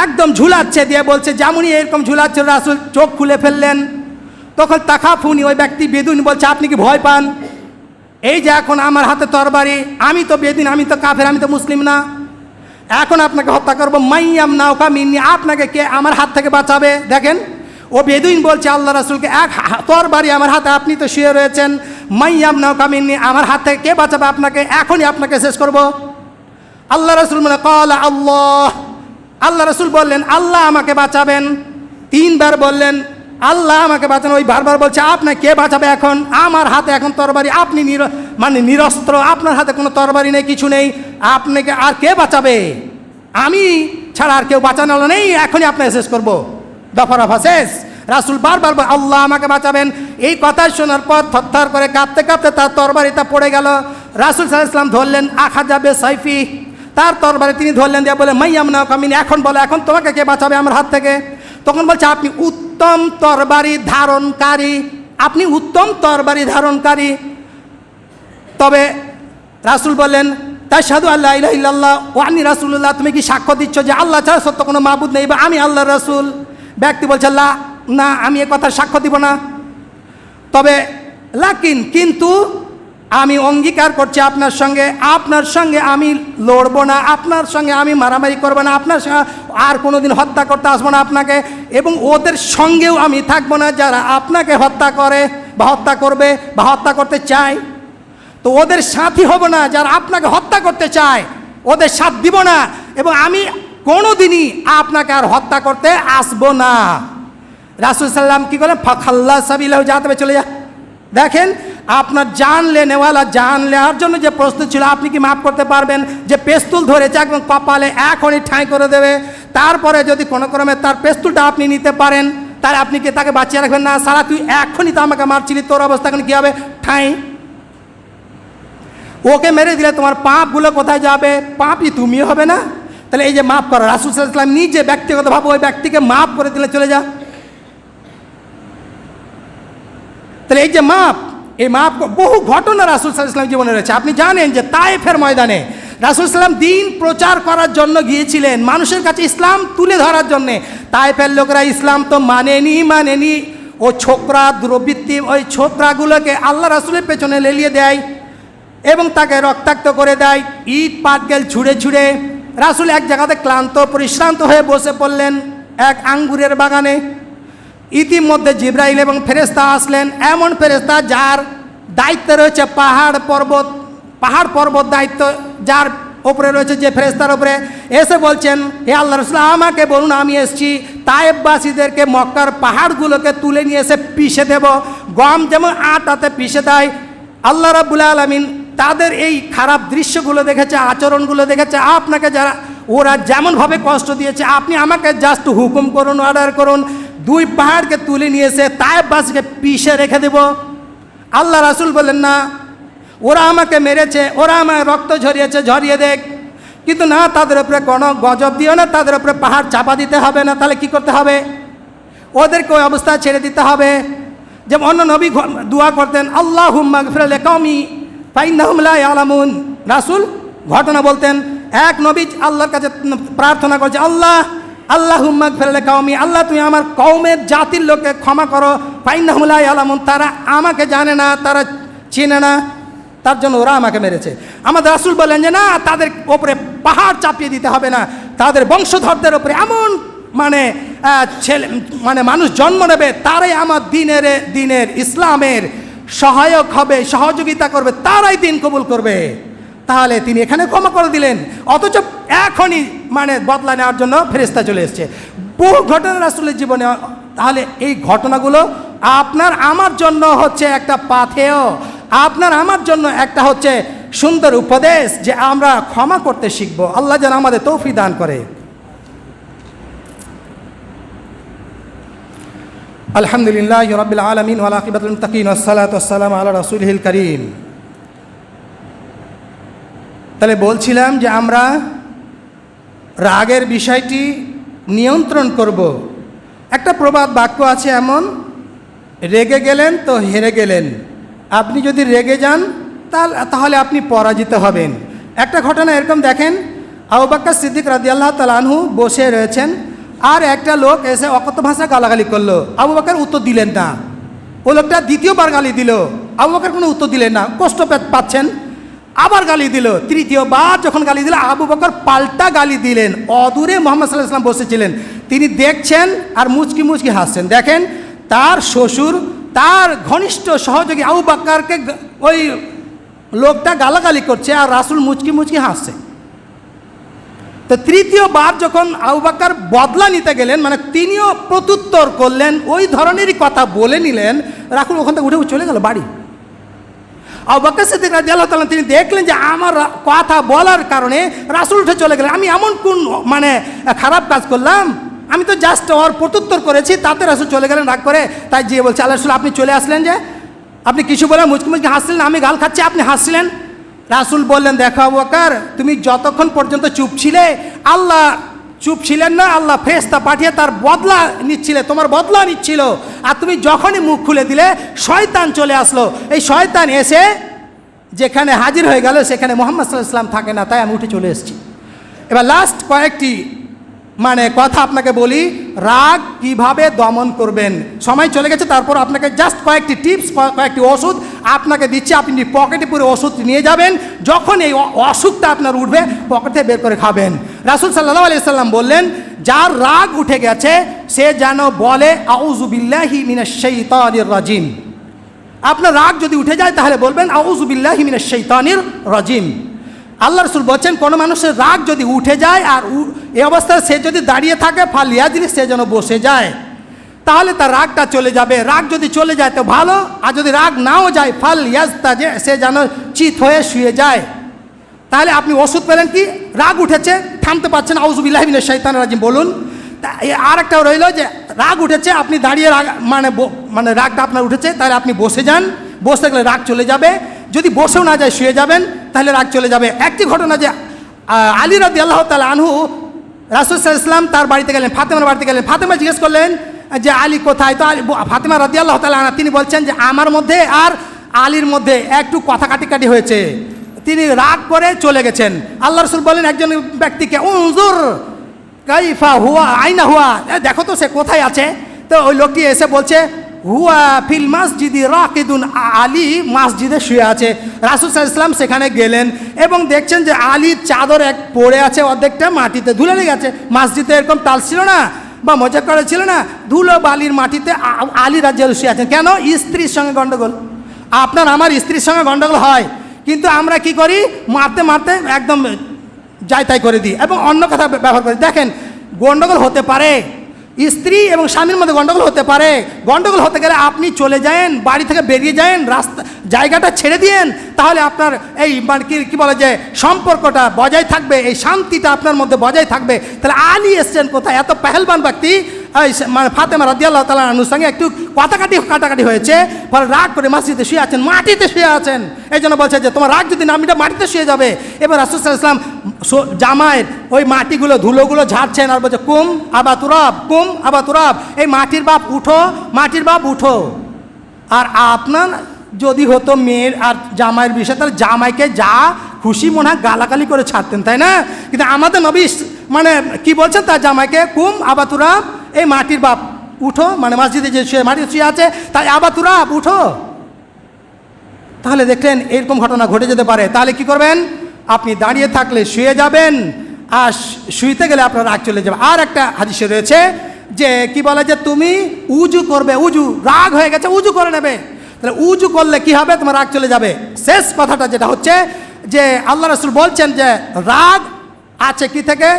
একদম ঝুলাচ্ছে, দিয়ে বলছে যেমনই এরকম ঝুলাচ্ছে রাসূল চোখ খুলে ফেললেন। তখন তাকাফুনি, ওই ব্যক্তি বেদুইন বলছে আপনি কি ভয় পান? এই যে এখন আমার হাতে তরবারি, আমি তো বেদুইন, আমি তো কাফের, আমি তো মুসলিম না, এখন আপনাকে হত্যা করবো। মাইয়াম নাওকা মিন্নি, আপনাকে কে আমার হাত থেকে বাঁচাবে? দেখেন ও বেদুইন বলছে আল্লাহ রাসূলকে এক তরবারি আমার হাতে, আপনি তো শুয়ে রয়েছেন, মাইয়াম নাওকা মিন্নি, আমার হাত থেকে কে বাঁচাবে আপনাকে? এখনই আপনাকে শেষ করব। আল্লাহ রাসূল মানে ক্বালা আল্লাহ, আল্লাহ রাসূল বললেন আল্লাহ আমাকে বাঁচাবেন। 3 বার বললেন আল্লাহ আমাকে বাঁচান। ওই বারবার বলছে আপনাকে কে বাঁচাবে এখন? আমার হাতে এখন তরবারি, আপনি নিরস্ত্র, আপনার হাতে কোনো তরবারি নেই, কিছু নেই, আপনাকে আর কে বাঁচাবে? আমি ছাড়া আর কেউ বাঁচানো নেই, এখনই আপনাকে শেষ করব। দফা শেষ। রাসূল বারবার আল্লাহ আমাকে বাঁচাবেন। এই কথা শোনার পর থরথর করে কাঁপতে কাঁপতে তার তরবারিটা পড়ে গেল। রাসূল সাল্লাল্লাহু আলাইহি ওয়াসাল্লাম ধরলেন আখাযাবে সাইফি, তার তরবারি তিনি ধরলেন, দিয়ে বলে মাইয়াম নাওকা মিন্নি, এখন বলো এখন তোমাকে কে বাঁচাবে আমার হাত থেকে? তখন বলছে আপনি উত্তম তরবারি ধারণকারী, আপনি উত্তম তরবারি ধারণকারী। তবে রাসূল বললেন তাশহাদু আল্লা ইলাহা ইল্লাল্লাহ ওয়া আন্নী রাসূলুল্লাহ, তুমি কি সাক্ষ্য দিচ্ছ যে আল্লাহ ছাড়া সত্য কোনো মাবুদ নেই বা আমি আল্লাহর রাসূল? ব্যক্তি বলছে না, আমি এ কথার সাক্ষ্য দিব না। তবে কিন্তু আমি অঙ্গীকার করছি আপনার সঙ্গে আমি লড়বো না, আপনার সঙ্গে আমি মারামারি করবো না, আপনার সঙ্গে আর কোনোদিন হত্যা করতে আসবো না আপনাকে, এবং ওদের সঙ্গেও আমি থাকবো না যারা আপনাকে হত্যা করে বা হত্যা করবে বা হত্যা করতে চায়। তো ওদের সাথী হব না যারা আপনাকে হত্যা করতে চায়, ওদের সাথ দিব না, এবং আমি কোনোদিনই আপনাকে আর হত্যা করতে আসবো না। রাসূল সাল্লাম কি করেন? ফাখাল্লা সাবিলাহু, যাতে চলে যা। দেখেন আপনার জান লেনেওয়ালা, জান নেওয়ার জন্য যে প্রস্তুত ছিল, আপনি কি মাফ করতে পারবেন? যে পেস্তুল ধরেছে একদম কপালে এখনই ঠাঁই করে দেবে, তারপরে যদি কোনো ক্রমে তার পেস্তুলটা আপনি নিতে পারেন, তাহলে আপনি কি তাকে বাঁচিয়ে রাখবেন না? সারা তুই এখনই তো আমাকে মারছিলি, তোর অবস্থা এখন কী হবে? ঠাঁই। ওকে মেরে দিলে তোমার পাপগুলো কোথায় যাবে? পাপই তুমি হবে না। তাহলে এই যে মাফ করা, রাসূল সাল্লাল্লাহু আলাইহি ওয়াসাল্লাম নিজে ব্যক্তিগতভাবে ওই ব্যক্তিকে মাফ করে দিলে চলে যা। তাহলে এই যে মাপ, এই মাপ বহু ঘটনা রাসূল সাল্লাল্লাহু আলাইহি ওয়াসাল্লাম জীবনে রয়েছে। আপনি জানেন যে তায়েফের ময়দানে রাসূল সাল্লাম দিন প্রচার করার জন্য গিয়েছিলেন, মানুষের কাছে ইসলাম তুলে ধরার জন্যে। তায়েফের লোকেরা ইসলাম তো মানেনি। ও ছোকরা দুর্বৃত্তি, ওই ছোকরাগুলোকে আল্লাহ রাসূলের পেছনে লেলিয়ে দেয় এবং তাকে রক্তাক্ত করে দেয়, ইট পাটকেল ছুঁড়ে। রাসূল এক জায়গাতে ক্লান্ত পরিশ্রান্ত হয়ে বসে পড়লেন এক আঙ্গুরের বাগানে। ইতিমধ্যে জিবরাইল এবং ফেরেশতা আসলেন, এমন ফেরেশতা যার দায়িত্ব রয়েছে পাহাড় পর্বত দায়িত্ব যার ওপরে রয়েছে, যে ফেরেশতার ওপরে, এসে বলছেন হে আল্লাহ রাসূল আমাকে বলুন, আমি এসেছি তায়েফবাসীদেরকে মক্কার পাহাড়গুলোকে তুলে নিয়ে এসে পিষে দেব, গম যেমন আটাতে পিষে দেয়। আল্লাহ রাব্বুল আলামিন তাদের এই খারাপ দৃশ্যগুলো দেখেছে, আচরণগুলো দেখেছে, আপনাকে যারা ওরা যেমনভাবে কষ্ট দিয়েছে, আপনি আমাকে জাস্ট হুকুম করুন, অর্ডার করুন, 2 পাহাড়কে তুলে নিয়ে এসে তায়েফবাসীকে পিষে রেখে দেব। আল্লাহ রাসূল বললেন না, ওরা আমাকে মেরেছে, ওরা আমায় রক্ত ঝরিয়ে দেখ, কিন্তু না, তাদের উপরে কোনো গজব দিও না, তাদের উপরে পাহাড় চাপা দিতে হবে না। তাহলে কি করতে হবে? ওদেরকে ওই অবস্থা ছেড়ে দিতে হবে। যেমন অন্য নবী দোয়া করতেন আল্লাহুম্মা গফির লিকাওমি ফাইন্নাহুম লা ইয়ালামুন। রাসূল ঘটনা বলতেন, এক নবী আল্লাহর কাছে প্রার্থনা করছে আল্লাহুম্মা গফির লিকাওমি, আল্লাহ তুমি আমার কওমের জাতির লোককে ক্ষমা করো, ফাইন্নাহুম লা ইয়ালামুন, তারা আমাকে জানে না, তারা চিনে না, তার জন্য ওরা আমাকে মেরেছে। আমাদের রাসূল বলেন যে না, তাদের ওপরে পাহাড় চাপিয়ে দিতে হবে না, তাদের বংশধরদের ওপরে এমন মানুষ জন্ম নেবে, তারাই আমার দিনের ইসলামের সহায়ক হবে, সহযোগিতা করবে, তারাই দিন কবুল করবে। তাহলে তিনি এখানে ক্ষমা করে দিলেন, অথচ এখনই বদলা নেওয়ার জন্য ফেরেশতা চলে এসছে। বহু ঘটনা রাসূলের জীবনে। তাহলে এই ঘটনাগুলো আপনার আমার জন্য হচ্ছে একটা পাথেয়, আপনার আমার জন্য একটা হচ্ছে সুন্দর উপদেশ যে আমরা ক্ষমা করতে শিখব। আল্লাহ যেন আমাদের তৌফিক দান করে। আলহামদুলিল্লাহ রাব্বিল আলামিন ওয়াল আকিবাতুল মুত্তাকিন ওয়াসসালাতু ওয়াসসালামু আলা রাসূলিহিল কারীম। তাহলে বলছিলাম যে আমরা রাগের বিষয়টি নিয়ন্ত্রণ করব। একটা প্রবাদ বাক্য আছে এমন, রেগে গেলেন তো হেরে গেলেন। আপনি যদি রেগে যান তাহলে আপনি পরাজিত হবেন। একটা ঘটনা এরকম দেখেন, আবু বকর সিদ্দিক রাদিয়াল্লাহু তাআলা আনহু বসে রয়েছেন, আর একটা লোক এসে অকথ্য ভাষা গালাগালি করলো। আবু বকর উত্তর দিলেন না। ও লোকটা দ্বিতীয়বার গালি দিল, আবু বকর কোনো উত্তর দিলেন না, কষ্ট পাচ্ছেন। আবার গালি দিল, তৃতীয়বার যখন গালি দিল আবু বকর পাল্টা গালি দিলেন। অদূরে মুহাম্মদ সাল্লাল্লাহু আলাইহি ওয়াসাল্লাম বসেছিলেন, তিনি দেখছেন আর মুচকি মুচকি হাসছেন। দেখেন তার শ্বশুর, তার ঘনিষ্ঠ সহযোগী আবু বকরকে ওই লোকটা গালাগালি করছে আর রাসূল মুচকি মুচকি হাসছে। তো তৃতীয়বার যখন আবু বকর বদলা নিতে গেলেন, মানে তিনিও প্রত্যুত্তর করলেন, ওই ধরনেরই কথা বলে নিলেন, রাসূল ওখান থেকে উঠে চলে গেল বাড়ি। আবু বকর সিদ্দিক রাদিয়াল্লাহু তাআলা তিনি দেখলেন যে আমার কথা বলার কারণে রাসূল উঠে চলে গেলেন। আমি এমন কোন খারাপ কাজ করলাম? আমি তো জাস্ট ওর প্রত্যুত্তর করেছি, তাতে রাসূল চলে গেলেন রাগ করে। তাই যে বলছে, আল্লাহ রাসূল আপনি চলে আসলেন যে, আপনি কিছু বলে মুচকি মুচকি হাসছিলেন, আমি গাল খাচ্ছি আপনি হাসছিলেন। রাসূল বললেন, দেখো আবু বকর, তুমি যতক্ষণ পর্যন্ত চুপ ছিলে আল্লাহ চুপ ছিলেন না, আল্লাহ ফেরেশতা পাঠিয়ে তার বদলা নিচ্ছিলে, তোমার বদলা নিচ্ছিল। আর তুমি যখনই মুখ খুলে দিলে শয়তান চলে আসলো। এই শয়তান এসে যেখানে হাজির হয়ে গেল সেখানে মুহাম্মদ সাল্লাল্লাহু আলাইহি ওয়াসাল্লাম থাকে না, তাই আমি উঠে চলে এসেছি। এবার লাস্ট কয়েকটি কথা আপনাকে বলি, রাগ কিভাবে দমন করবেন। সময় চলে গেছে, তারপর আপনাকে জাস্ট কয়েকটি টিপস, কয়েকটি ওষুধ আপনাকে দিচ্ছি। আপনি পকেটে পুরো ওষুধ নিয়ে যাবেন, যখন এই অসুখটা আপনার উঠবে পকেটে বের করে খাবেন। রাসূল সাল্লাল্লাহু আলাইহি ওয়াসাল্লাম বললেন, যার রাগ উঠে গেছে সে যেন বলে আউযু বিল্লাহি মিনাশ শাইতানির রাজিম। আপনার রাগ যদি উঠে যায় তাহলে বলবেন আউযু বিল্লাহি মিনাশ শাইতানির রাজিম। আল্লাহ রাসূল বলছেন, কোনো মানুষের রাগ যদি উঠে যায় আর এই অবস্থায় সে যদি দাঁড়িয়ে থাকে, ফালিয়াজলিস, সে যেন বসে যায়, তাহলে তার রাগটা চলে যাবে। রাগ যদি চলে যায় তো ভালো, আর যদি রাগ নাও যায় ফালিয়াজতাজে, সে যেন চিত হয়ে শুয়ে যায়। তাহলে আপনি ওষুধ পেলেন কি? রাগ উঠেছে, থামতে পারছেন, আউযু বিল্লাহি মিনাশ শাইতানির রাজিম বলুন। আর একটা রইল যে রাগ উঠেছে, আপনি দাঁড়িয়ে রাগ মানে রাগটা আপনার উঠেছে, তাহলে আপনি বসে যান, বসে গেলে রাগ চলে যাবে। যদি বসেও না যায় শুয়ে যাবেন, তাহলে রাগ চলে যাবে। একটি ঘটনা যে আলী রাদিয়াল্লাহু তাআলা আনহু, রাসূল সাল্লাল্লাহু আলাইহি ওয়াসাল্লাম তার বাড়িতে গেলেন, ফাতেমার বাড়িতে গেলেন। ফাতেমা জিজ্ঞেস করলেন যে আলী কোথায়? তো ফাতেমা রাদিয়াল্লাহু তাআলা আনহা তিনি বলছেন যে আমার মধ্যে আর আলীর মধ্যে একটু কথা কাটি হয়েছে, তিনি রাগ করে চলে গেছেন। আল্লাহ রাসূল বলেন একজন ব্যক্তিকে, উনজুর কাইফা হুয়া আইনা হুয়া, দেখো তো সে কোথায় আছে। তো ওই লোকটি এসে বলছে, হুয়া ফিল মসজিদি রাকিদুন, আলী মসজিদে শুয়ে আছে। রাসূল সাল্লাল্লাহু আলাইহি ওয়াসাল্লাম সেখানে গেলেন এবং দেখছেন যে আলীর চাদর পড়ে আছে, অর্ধেকটা মাটিতে ধুলে লেগে গেছে। মসজিদে এরকম টাল ছিল না বা মজা করা ছিল না, ধুলো বালির মাটিতে আলী রাদিয়াল্লাহু শুয়ে আছেন। কেন? স্ত্রীর সঙ্গে গন্ডগোল। আপনার আমার স্ত্রীর সঙ্গে গন্ডগোল হয়, কিন্তু আমরা কি করি? মারতে মারতে একদম যাই তাই করে দিই এবং অন্য কথা ব্যবহার করি। দেখেন, গন্ডগোল হতে পারে, স্ত্রী এবং স্বামীর মধ্যে গন্ডগোল হতে পারে। গন্ডগোল হতে গেলে আপনি চলে যান, বাড়ি থেকে বেরিয়ে যান, রাস্তা জায়গাটা ছেড়ে দিয়েন, তাহলে আপনার এই কি বলে যে সম্পর্কটা বজায় থাকবে, এই শান্তিটা আপনার মধ্যে বজায় থাকবে। তাহলে আলী এসছেন কোথায়? এত পেহেলবান ব্যক্তি, ফাতেমা রাদিয়াল্লাহু তাআলা আনহার সঙ্গে একটু কাটাকাটি হয়েছে, ফলে রাগ করে মসজিদে শুয়ে আছেন, মাটিতে শুয়ে আছেন। এই জন্য বলছে যে তোমার রাগ যদি না মিটে মাটিতে শুয়ে যাবে। এবার রাসূল সাল্লাল্লাহু আলাইহি ওয়াসাল্লাম জামায়ের ওই মাটিগুলো ধুলোগুলো ঝাড়ছেন আর বলছে, কুম আবা তুরাব, কুম আবা তুরাব, এই মাটির বাপ উঠো, মাটির বাপ উঠো। আর আপনার যদি হতো মেয়ের আর জামাইয়ের বিষয়, তাহলে জামাইকে যা খুশি মনে হয় গালাগালি করে ছাড়তেন, তাই না? কিন্তু আমাদের নবী কি বলছেন, তার জামাইকে কুম আবা তুরাব, এই মাটির বাপ উঠো, মসজিদে যে মাটিতে শুয়ে আছে তাই আবা তুরাব উঠো। তাহলে দেখলেন এরকম ঘটনা ঘটে যেতে পারে। তাহলে কি করবেন? আপনি দাঁড়িয়ে থাকলে শুয়ে যাবেন, আর শুইতে গেলে আপনার রাগ চলে যাবে। আর একটা হাদিসে রয়েছে যে কি বলে যে তুমি উজু করবে, উজু, রাগ হয়ে গেছে উজু করে নেবে। তাহলে উজু করলে কি হবে? তোমার রাগ চলে যাবে। শেষ কথাটা যেটা হচ্ছে যে আল্লাহ রাসূল বলছেন যে রাগ আছে কি থেকে?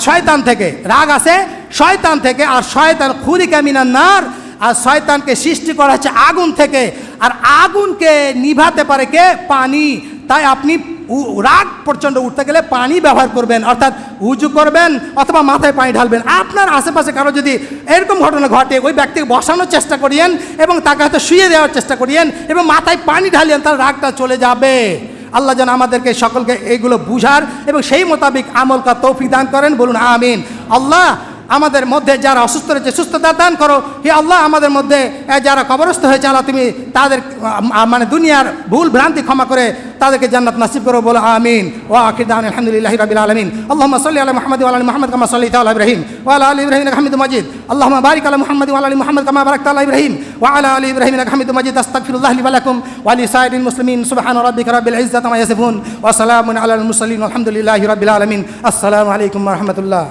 শয়তান থেকে। রাগ আছে শয়তান থেকে, আর শয়তান খুলিকা মিনান নার, আর শয়তানকে সৃষ্টি করা হচ্ছে আগুন থেকে, আর আগুনকে নিভাতে পারে কে? পানি। তাই আপনি রাগ প্রচণ্ড উঠতে গেলে পানি ব্যবহার করবেন, অর্থাৎ উজু করবেন অথবা মাথায় পানি ঢালবেন। আপনার আশেপাশে কারো যদি এরকম ঘটনা ঘটে, ওই ব্যক্তিকে বসানোর চেষ্টা করিয়েন এবং তাকে হয়তো শুয়ে দেওয়ার চেষ্টা করিয়েন এবং মাথায় পানি ঢালিয়েন, তার রাগটা চলে যাবে। আল্লাহ যেন আমাদেরকে সকলকে এইগুলো বুঝার এবং সেই মোতাবিক আমল করার তৌফিক দান করেন, বলুন আমিন। আল্লাহ আমাদের মধ্যে যারা অসুস্থ রয়েছে সুস্থতা দান করো। হে আল্লাহ আমাদের মধ্যে যারা কবরস্থ হয়েছে আল্লাহ তুমি তাদের মানে দুনিয়ার ভুল ভ্রান্তি ক্ষমা করে তাদেরকে জান্নাত নসিব করো, বলো আমিন। ওয়া আখির দাওয়ানা আলহামদুলিল্লাহি রাব্বিল আলামিন। আল্লাহুম্মা সাল্লি আলা মুহাম্মাদ ওয়া আলা আলি মুহাম্মাদ কামা সাল্লাইতা আলা ইব্রাহিম ওয়া আলা আলি ইব্রাহিম ইন্নাকা হামিদুম মাজিদ। আল্লাহুম্মা বারিক আলা মুহাম্মাদ ওয়া আলা আলি মুহাম্মাদ কামা বারাকতা আলা ইব্রাহিম ওয়া আলা আলি ইব্রাহিম ইন্নাকা হামিদুম মাজিদ। আস্তাগফিরুল্লাহ লি ওয়া লাকুম ওয়া লিসাইরিল মুসলিমিন। সুবহানা রাব্বিকা রাব্বিল ইজ্জাতি আম্মা ইয়াসিফুন ওয়া সালামুন আলাল মুরসালিন ওয়া আলহামদুলিল্লাহি রাব্বিল আলামিন। আসসালামু আলাইকুম ওয়া রাহমাতুল্লাহ।